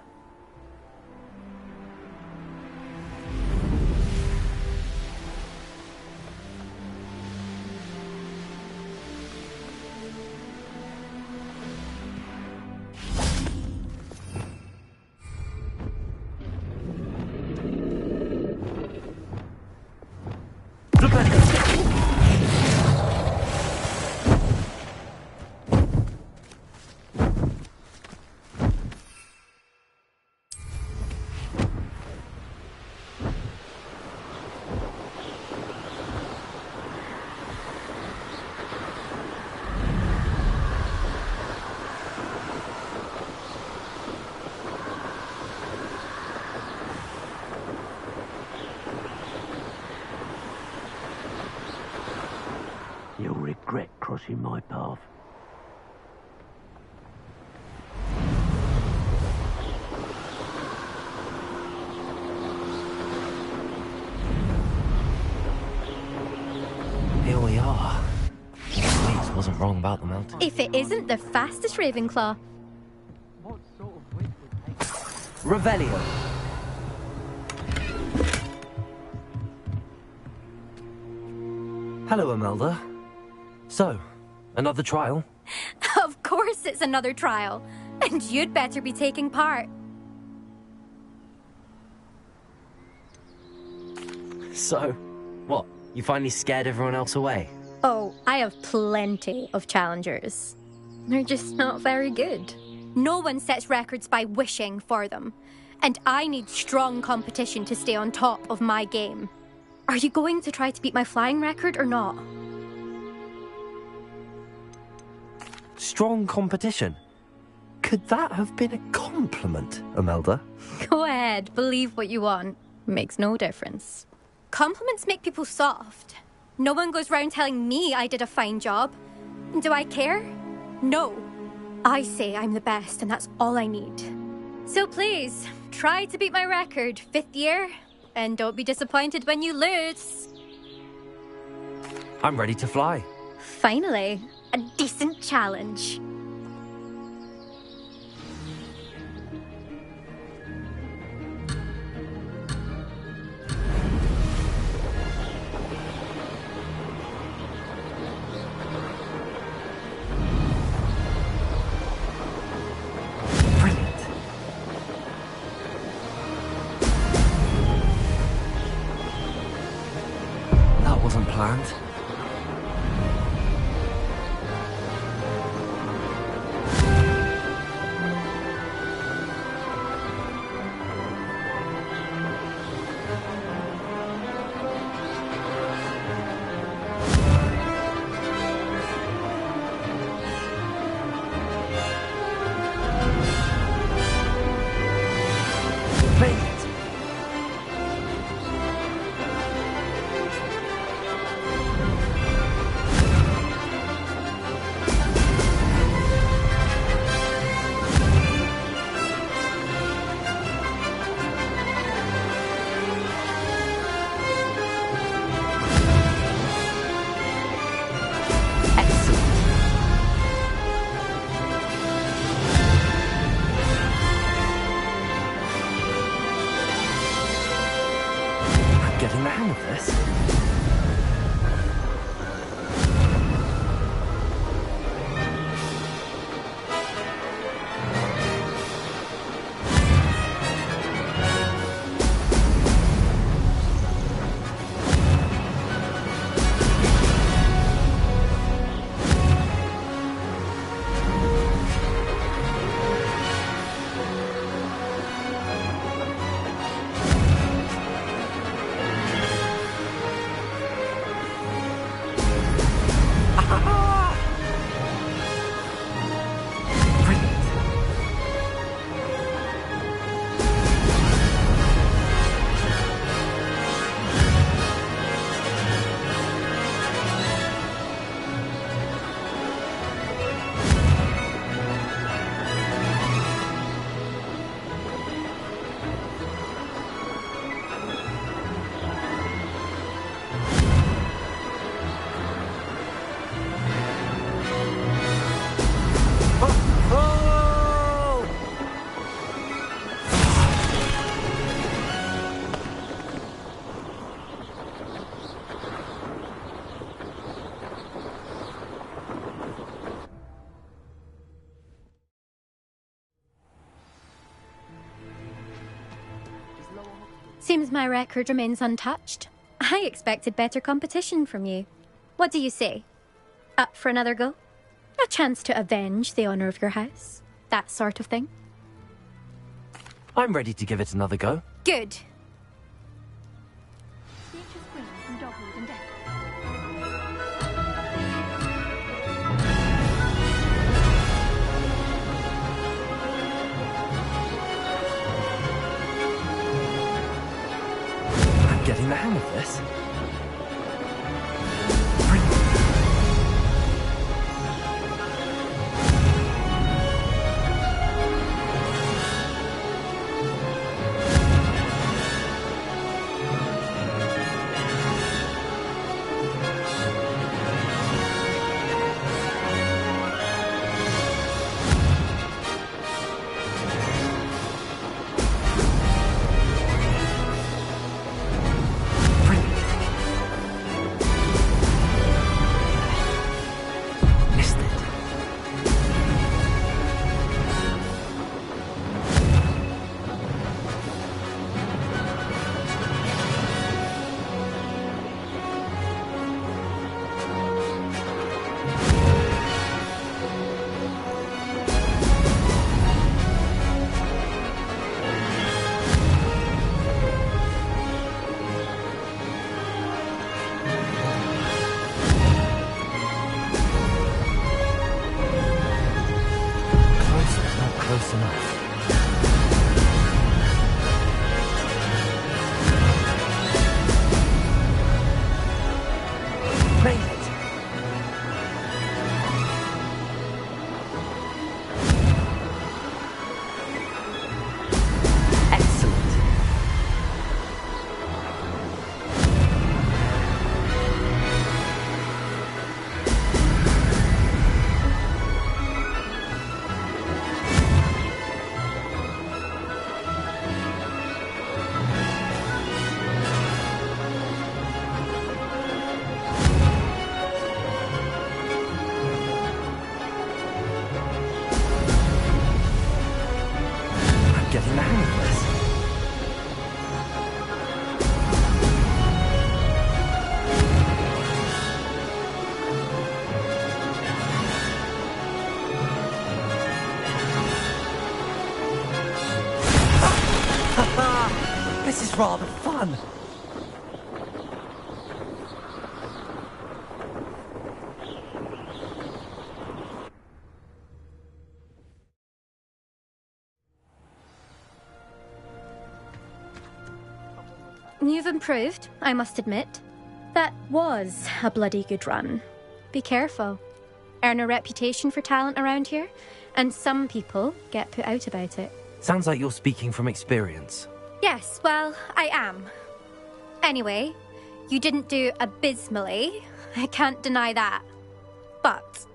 You'll regret crossing my path. Here we are. Waits wasn't wrong about the mountain. If it isn't the fastest Ravenclaw. Revelio. Hello, Imelda. So, another trial? Of course it's another trial. And you'd better be taking part. So, what? You finally scared everyone else away? Oh, I have plenty of challengers. They're just not very good. No one sets records by wishing for them. And I need strong competition to stay on top of my game. Are you going to try to beat my flying record or not? Strong competition? Could that have been a compliment, Imelda? Go ahead, believe what you want. Makes no difference. Compliments make people soft. No one goes round telling me I did a fine job. Do I care? No. I say I'm the best and that's all I need. So please, try to beat my record, 5th year, and don't be disappointed when you lose. I'm ready to fly. Finally, a decent challenge. That wasn't planned. Getting the hang of this. Seems my record remains untouched. I expected better competition from you. What do you say? Up for another go? A chance to avenge the honour of your house? That sort of thing? I'm ready to give it another go. Good. I'm getting the hang of this. Close enough. Made it! Excellent. Getting the hang of this. This is rather fun. You've improved, I must admit. That was a bloody good run. Be careful. Earn a reputation for talent around here, and some people get put out about it. Sounds like you're speaking from experience. Yes, well, I am. Anyway, you didn't do abysmally. I can't deny that. But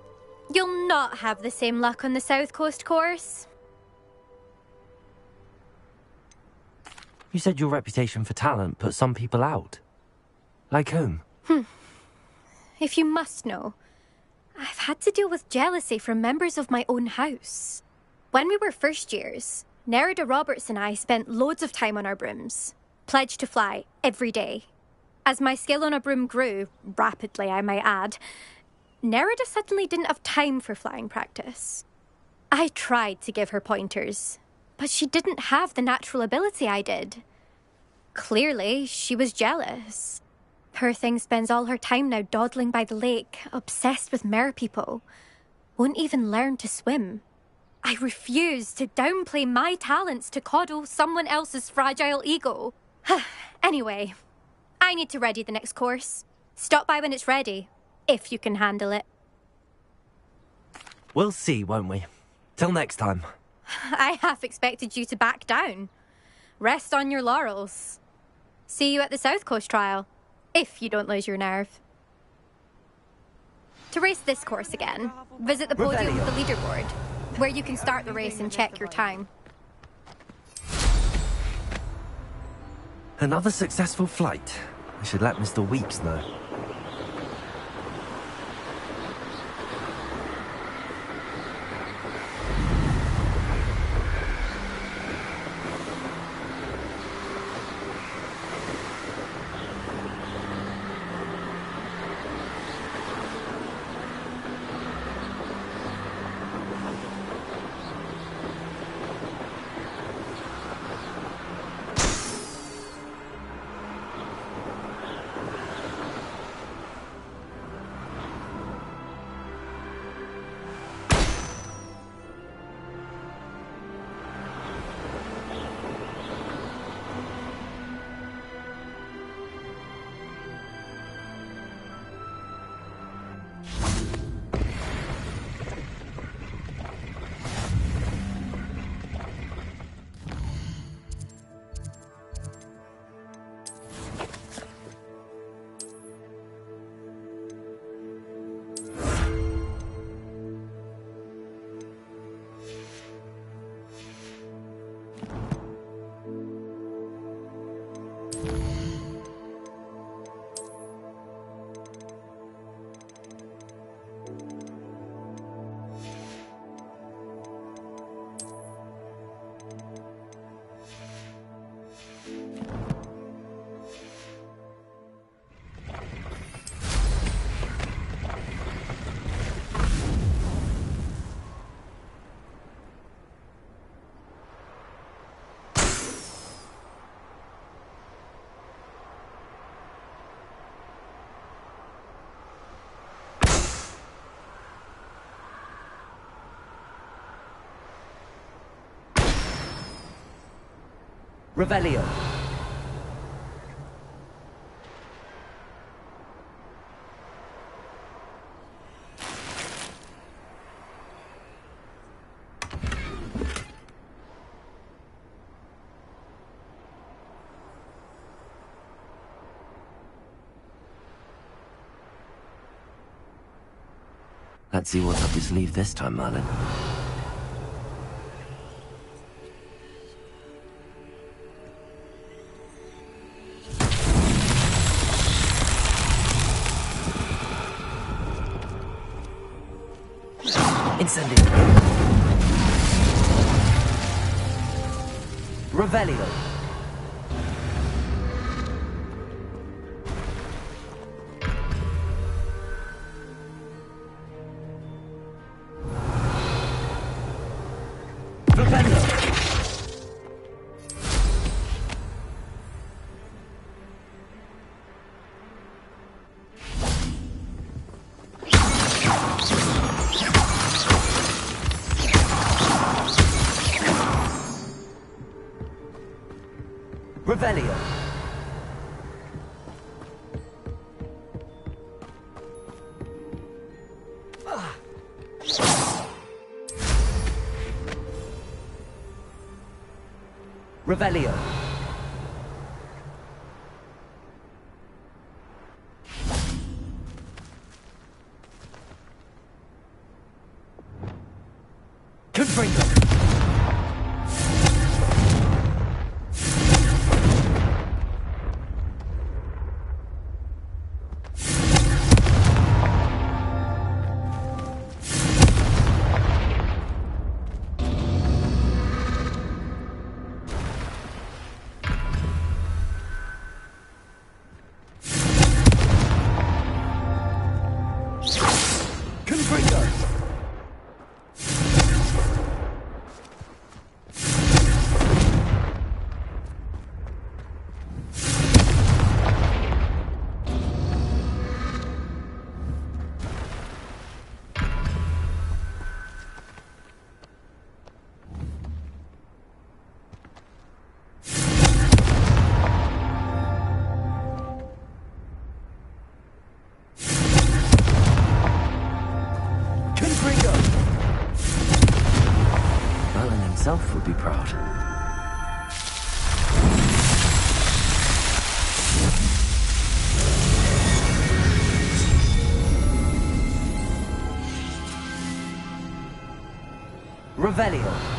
you'll not have the same luck on the South Coast course. You said your reputation for talent put some people out. Like whom? If you must know, I've had to deal with jealousy from members of my own house. When we were first years, Nerida Roberts and I spent loads of time on our brooms, pledged to fly every day. As my skill on a broom grew, rapidly I might add, Nerida suddenly didn't have time for flying practice. I tried to give her pointers, but she didn't have the natural ability I did. Clearly, she was jealous. Poor thing spends all her time now dawdling by the lake, obsessed with merpeople. Won't even learn to swim. I refuse to downplay my talents to coddle someone else's fragile ego. Anyway, I need to ready the next course. Stop by when it's ready, if you can handle it. We'll see, won't we? Till next time. I half expected you to back down. Rest on your laurels. See you at the South Coast trial, if you don't lose your nerve. To race this course again, visit the podium with the leaderboard, where you can start the race and check your time. Another successful flight. I should let Mr. Weeks know. Revelio. Let's see what's up your sleeve this time, Merlin. Incendio. Revelio. Revelio. Revelio. Confringo. Merlin himself would be proud. Revelio.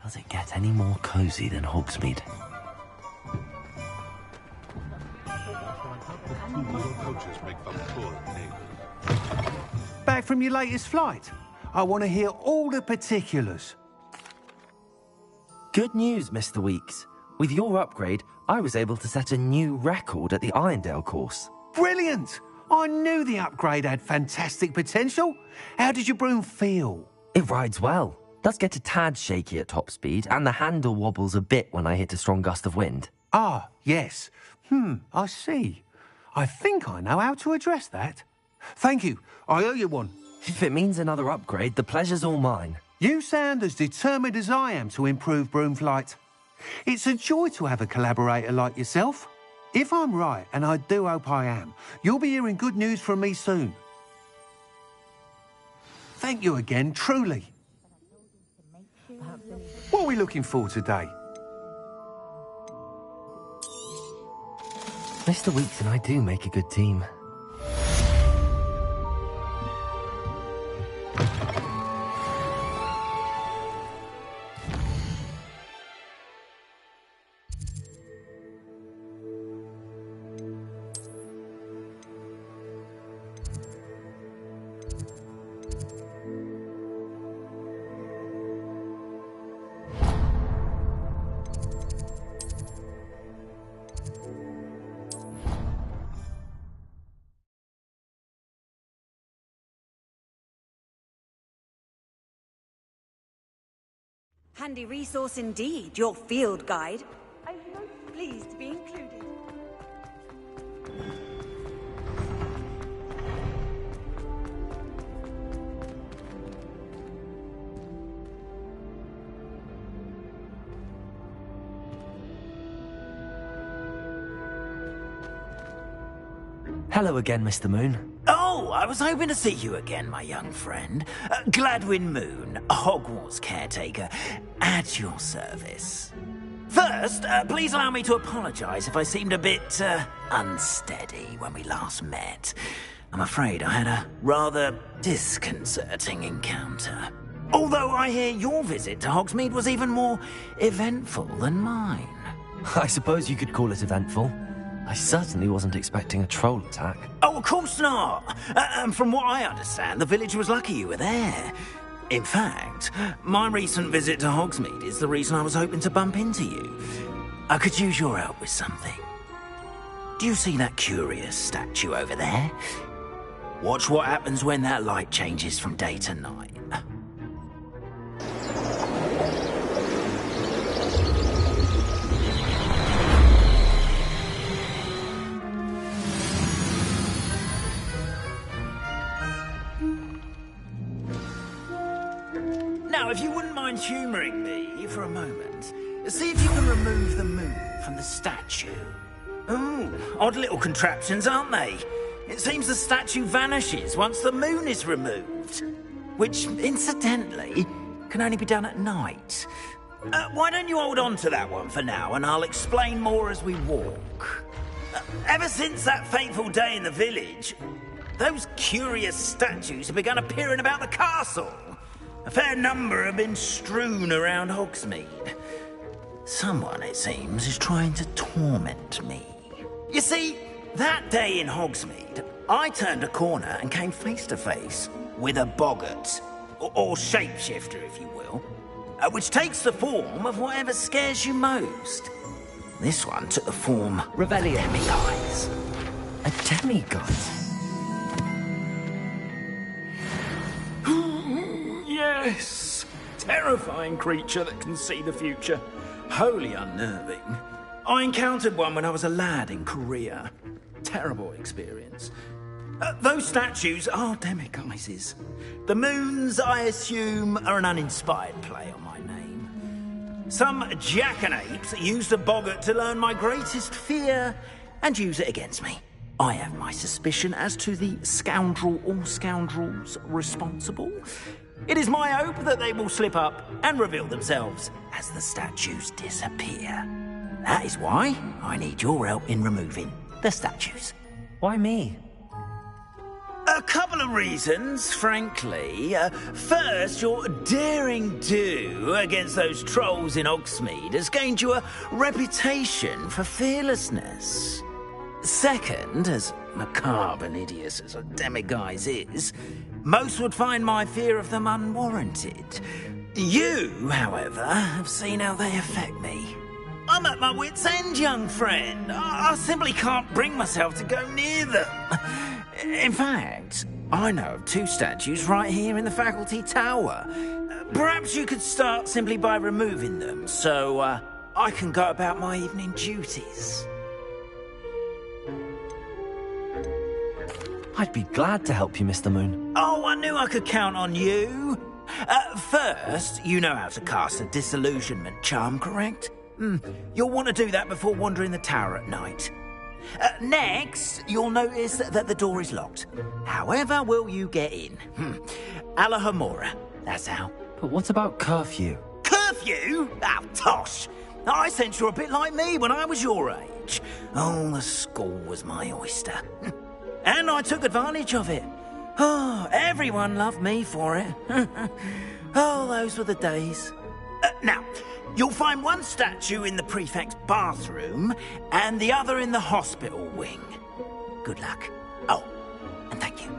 Does it get any more cozy than Hogsmeade? Back from your latest flight? I want to hear all the particulars. Good news, Mr. Weeks. With your upgrade, I was able to set a new record at the Irondale course. Brilliant! I knew the upgrade had fantastic potential. How did your broom feel? It rides well. Does get a tad shaky at top speed, and the handle wobbles a bit when I hit a strong gust of wind. Ah, yes. I see. I think I know how to address that. Thank you. I owe you one. If it means another upgrade, the pleasure's all mine. You sound as determined as I am to improve broom flight. It's a joy to have a collaborator like yourself. If I'm right, and I do hope I am, you'll be hearing good news from me soon. Thank you again, truly. What are we looking for today? Mr. Weeks and I do make a good team. Handy resource indeed, your field guide. I'm most pleased to be included. Hello again, Mr. Moon. Oh, I was hoping to see you again, my young friend. Gladwin Moon, Hogwarts caretaker, at your service. First, please allow me to apologise if I seemed a bit, unsteady when we last met. I'm afraid I had a rather disconcerting encounter. Although I hear your visit to Hogsmeade was even more eventful than mine. I suppose you could call it eventful. I certainly wasn't expecting a troll attack. Oh, of course not. And from what I understand, the village was lucky you were there. In fact, my recent visit to Hogsmeade is the reason I was hoping to bump into you. I could use your help with something. Do you see that curious statue over there? Watch what happens when that light changes from day to night. Now, if you wouldn't mind humouring me for a moment, see if you can remove the moon from the statue. Ooh, odd little contraptions, aren't they? It seems the statue vanishes once the moon is removed. Which, incidentally, can only be done at night. Why don't you hold on to that one for now, and I'll explain more as we walk. Ever since that fateful day in the village, those curious statues have begun appearing about the castle. A fair number have been strewn around Hogsmeade. Someone, it seems, is trying to torment me. You see, that day in Hogsmeade, I turned a corner and came face to face with a boggart, or shapeshifter, if you will, which takes the form of whatever scares you most. This one took the form Revelio. of demiguise. A demiguise? Yes! Terrifying creature that can see the future. Wholly unnerving. I encountered one when I was a lad in Korea. Terrible experience. Those statues are demiguises. The moons, I assume, are an uninspired play on my name. Some jackanapes used a boggart to learn my greatest fear and use it against me. I have my suspicion as to the scoundrel or scoundrels responsible. It is my hope that they will slip up and reveal themselves as the statues disappear. That is why I need your help in removing the statues. Why me? A couple of reasons, frankly. First, your daring do against those trolls in Hogsmeade has gained you a reputation for fearlessness. Second, as macabre and hideous as a demiguise is, most would find my fear of them unwarranted. You, however, have seen how they affect me. I'm at my wit's end, young friend. I simply can't bring myself to go near them. In fact, I know of 2 statues right here in the faculty tower. Perhaps you could start simply by removing them, so I can go about my evening duties. I'd be glad to help you, Mr. Moon. Oh, I knew I could count on you. First, you know how to cast a disillusionment charm, correct? You'll want to do that before wandering the tower at night. Next, you'll notice that the door is locked. However will you get in? Alahomora, that's how. But what about curfew? Curfew? Oh, tosh. I sense you're a bit like me when I was your age. Oh, the school was my oyster. And I took advantage of it. Oh, everyone loved me for it. Oh, those were the days. Now, you'll find one statue in the prefect's bathroom and the other in the hospital wing. Good luck. Oh, and thank you.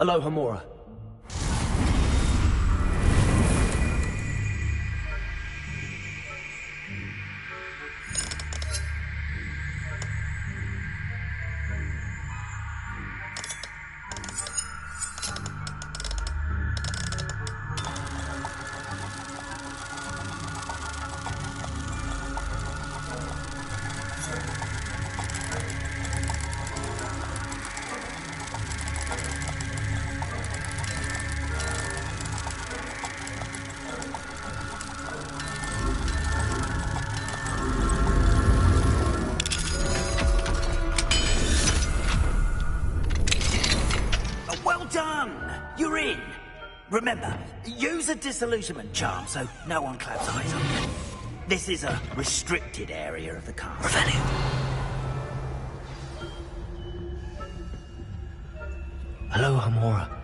Alohomora. You're in. Remember, use a disillusionment charm so no one claps eyes on you. This is a restricted area of the castle. Alohomora.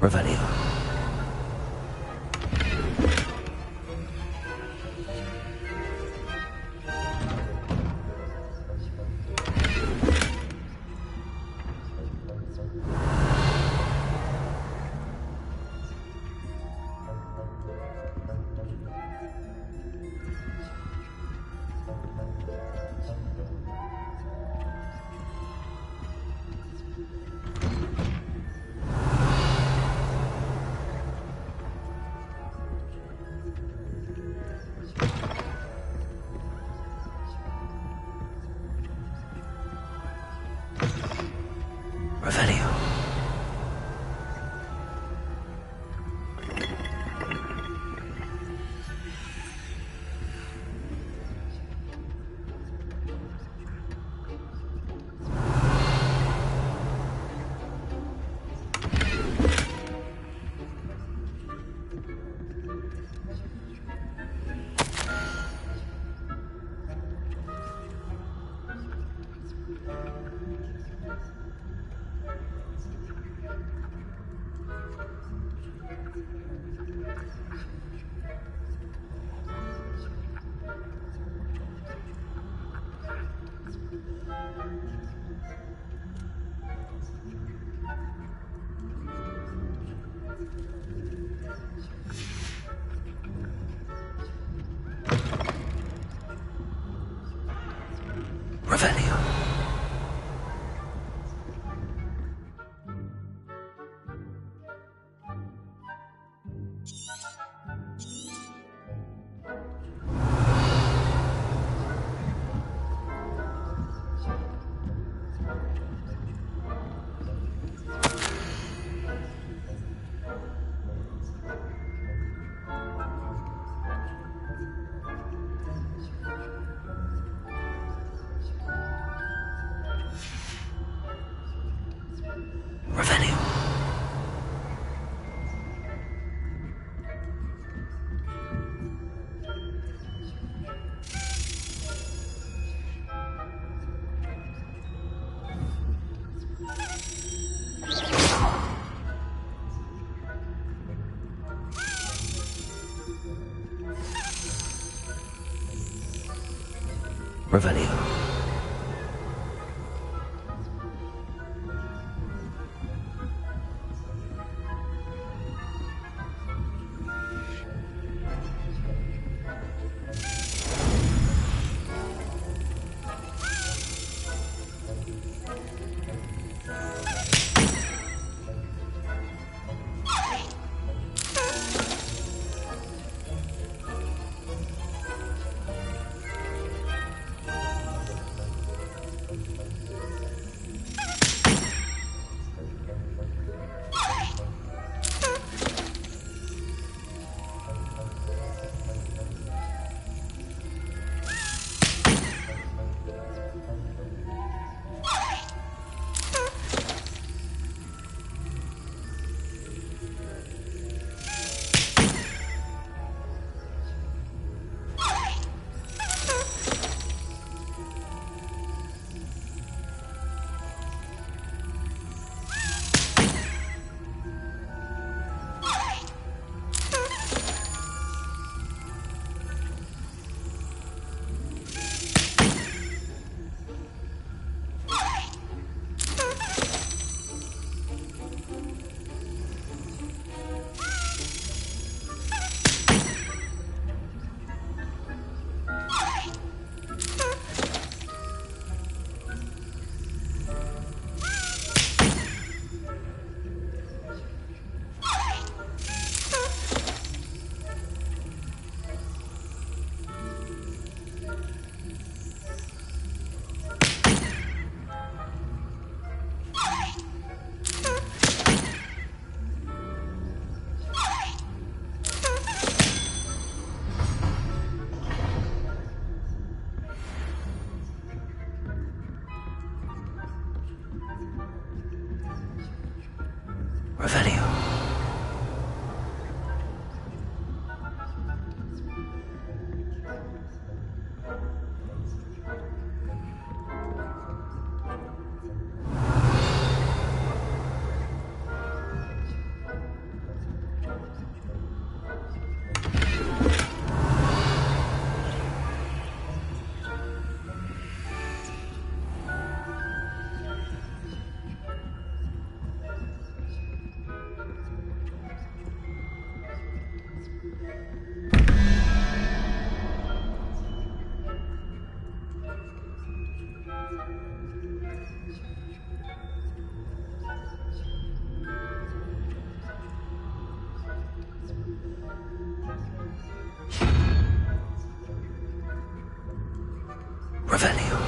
Revelio. Revelio. Revelio. Revelio. Revelio. Revelio.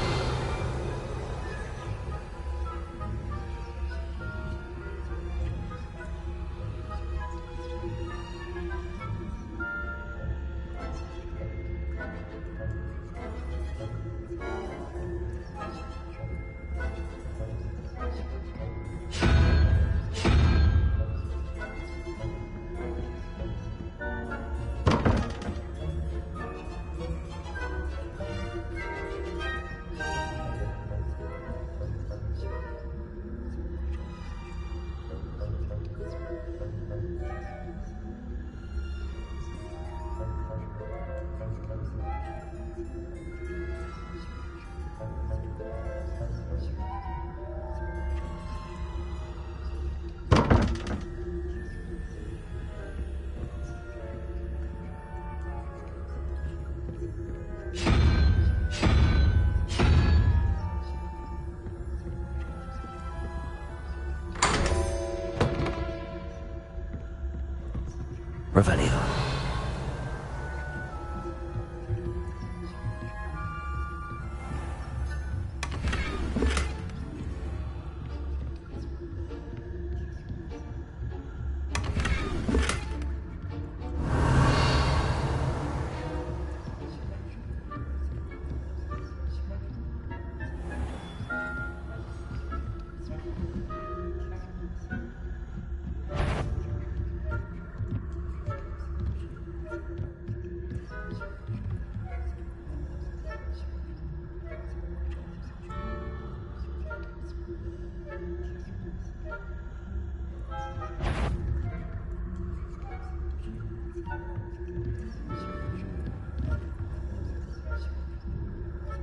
Revelio.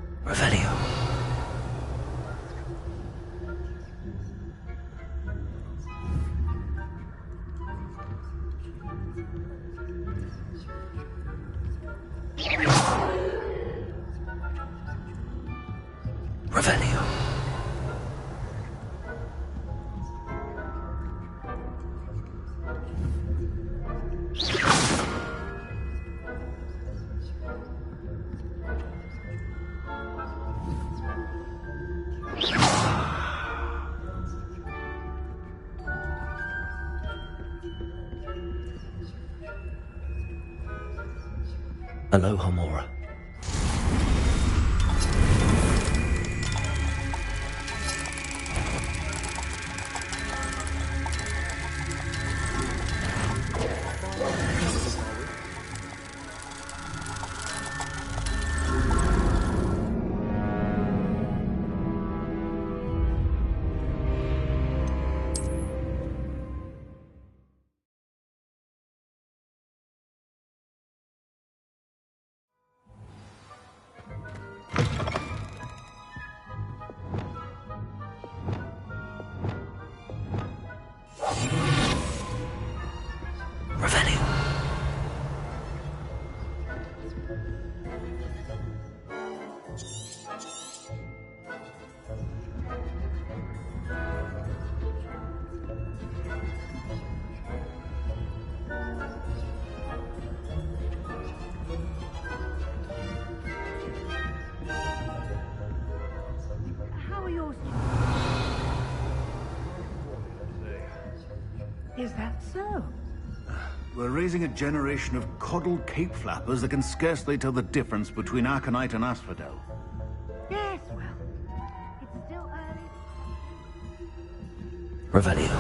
Revelio. Revelio. Aloha, Mora. Is that so? We're raising a generation of coddled cape flappers that can scarcely tell the difference between Aconite and Asphodel. Yes, well, it's still early. Revelio.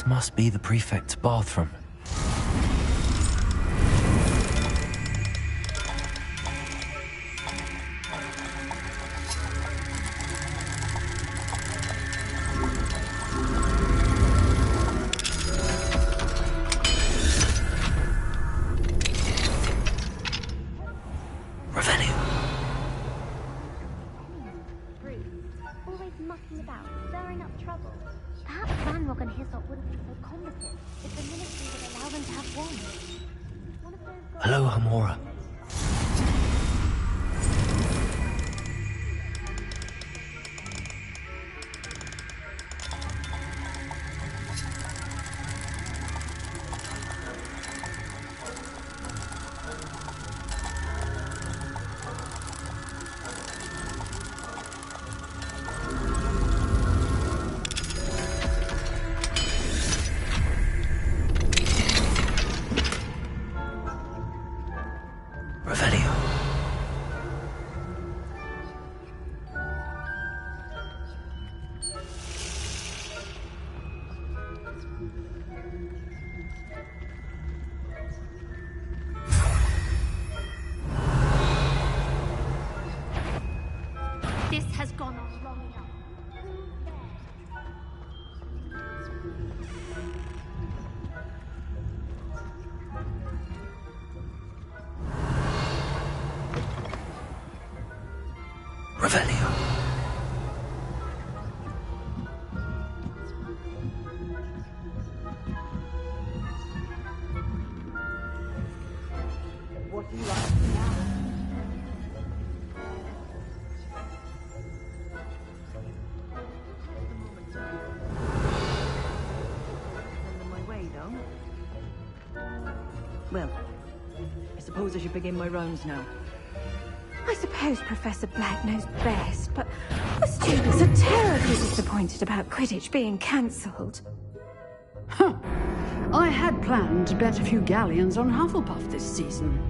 This must be the prefect's bathroom. Always mucking about, stirring up trouble. Perhaps Ranrock and Hyssop wouldn't be so combative if the ministry would allow them to have wands. One of those Hello, Hamora. This has gone on long enough. Revelio. What do you like now? Send them my way, though. Well, I suppose I should begin my rounds now. I suppose Professor Black knows best, but the students are terribly disappointed about Quidditch being cancelled. Huh. I had planned to bet a few galleons on Hufflepuff this season.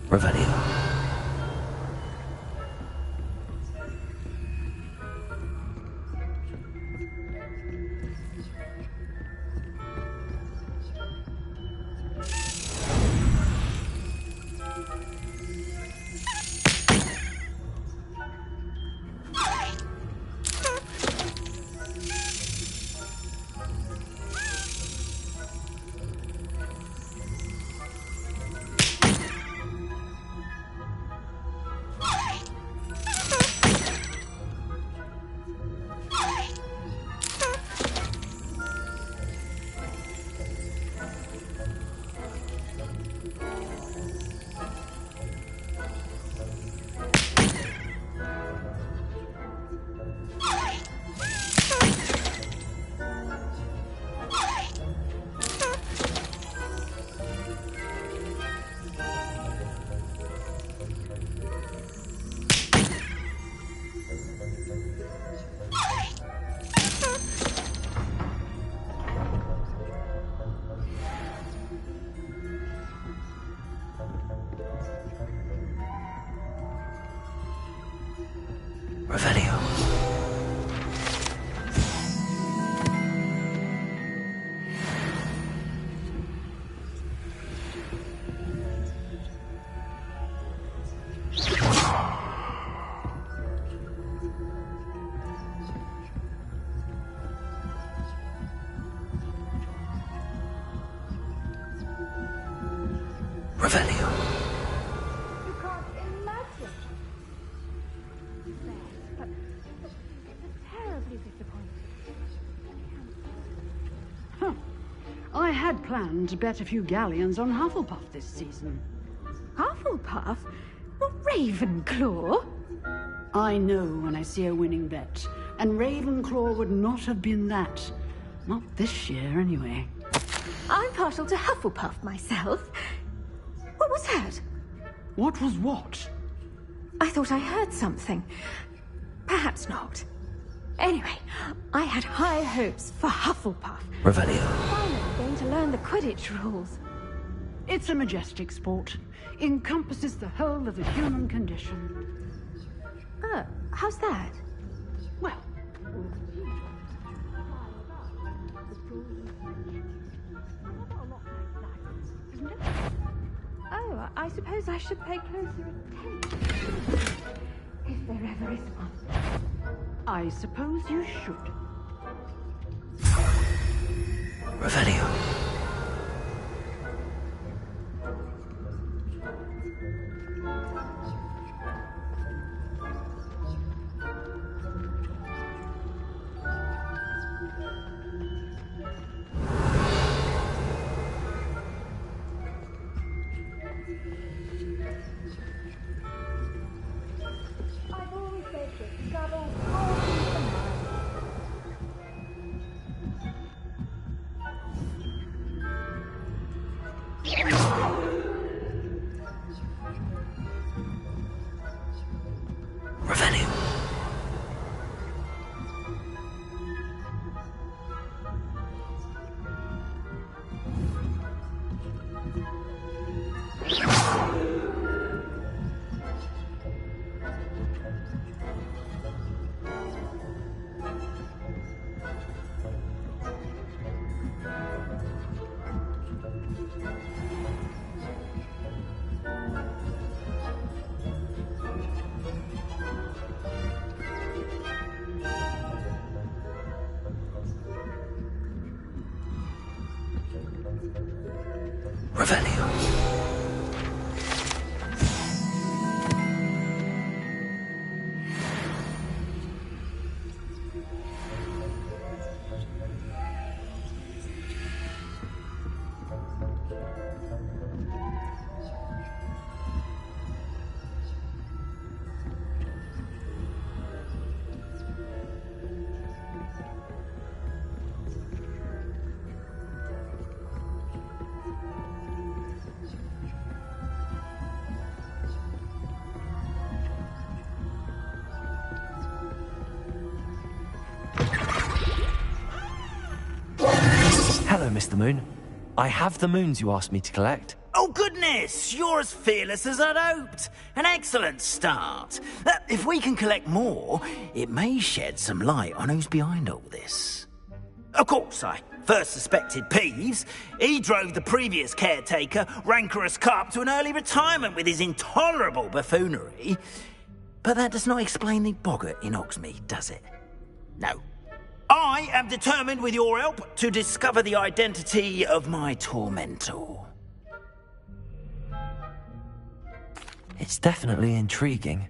Revelio. Revelio. Revelio. You can't imagine. But it's terribly disappointing. Huh. I had planned to bet a few galleons on Hufflepuff this season. Hufflepuff? Not Ravenclaw? I know when I see a winning bet, and Ravenclaw would not have been that. Not this year, anyway. I'm partial to Hufflepuff myself. What was that? What was what? I thought I heard something. Perhaps not. Anyway, I had high hopes for Hufflepuff. Revelio. Finally going to learn the Quidditch rules. It's a majestic sport. Encompasses the whole of the human condition. Oh, how's that? Well, oh, I suppose I should pay closer attention. If there ever is one. I suppose you should. Revelio. I've always said that travel broadens the mind. Revelio. Revelio. Hello, Mr. Moon. I have the moons you asked me to collect. Oh, goodness! You're as fearless as I'd hoped. An excellent start. If we can collect more, it may shed some light on who's behind all this. Of course, I first suspected Peeves. He drove the previous caretaker, Rancorous Carp, to an early retirement with his intolerable buffoonery. But that does not explain the boggart in Hogsmeade, does it? No. I am determined, with your help, to discover the identity of my tormentor. It's definitely intriguing.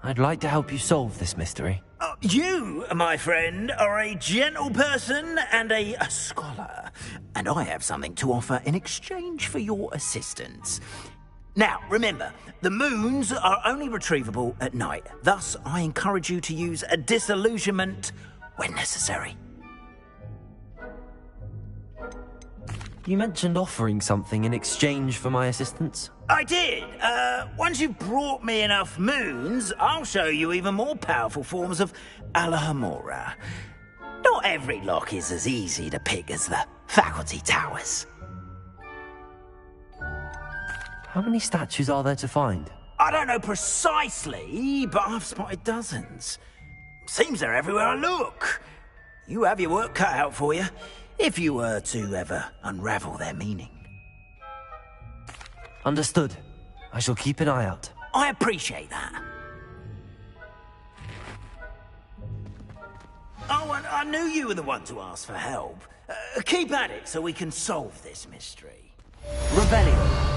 I'd like to help you solve this mystery. You, my friend, are a gentle person and a scholar, and I have something to offer in exchange for your assistance. Now, remember, the moons are only retrievable at night. Thus, I encourage you to use a disillusionment when necessary. You mentioned offering something in exchange for my assistance? I did. Once you've brought me enough moons, I'll show you even more powerful forms of Alohomora. Not every lock is as easy to pick as the faculty towers. How many statues are there to find? I don't know precisely, but I've spotted dozens. Seems they're everywhere I look. You have your work cut out for you, if you were to ever unravel their meaning. Understood. I shall keep an eye out. I appreciate that. Oh, and I knew you were the one to ask for help. Keep at it so we can solve this mystery. Revelio.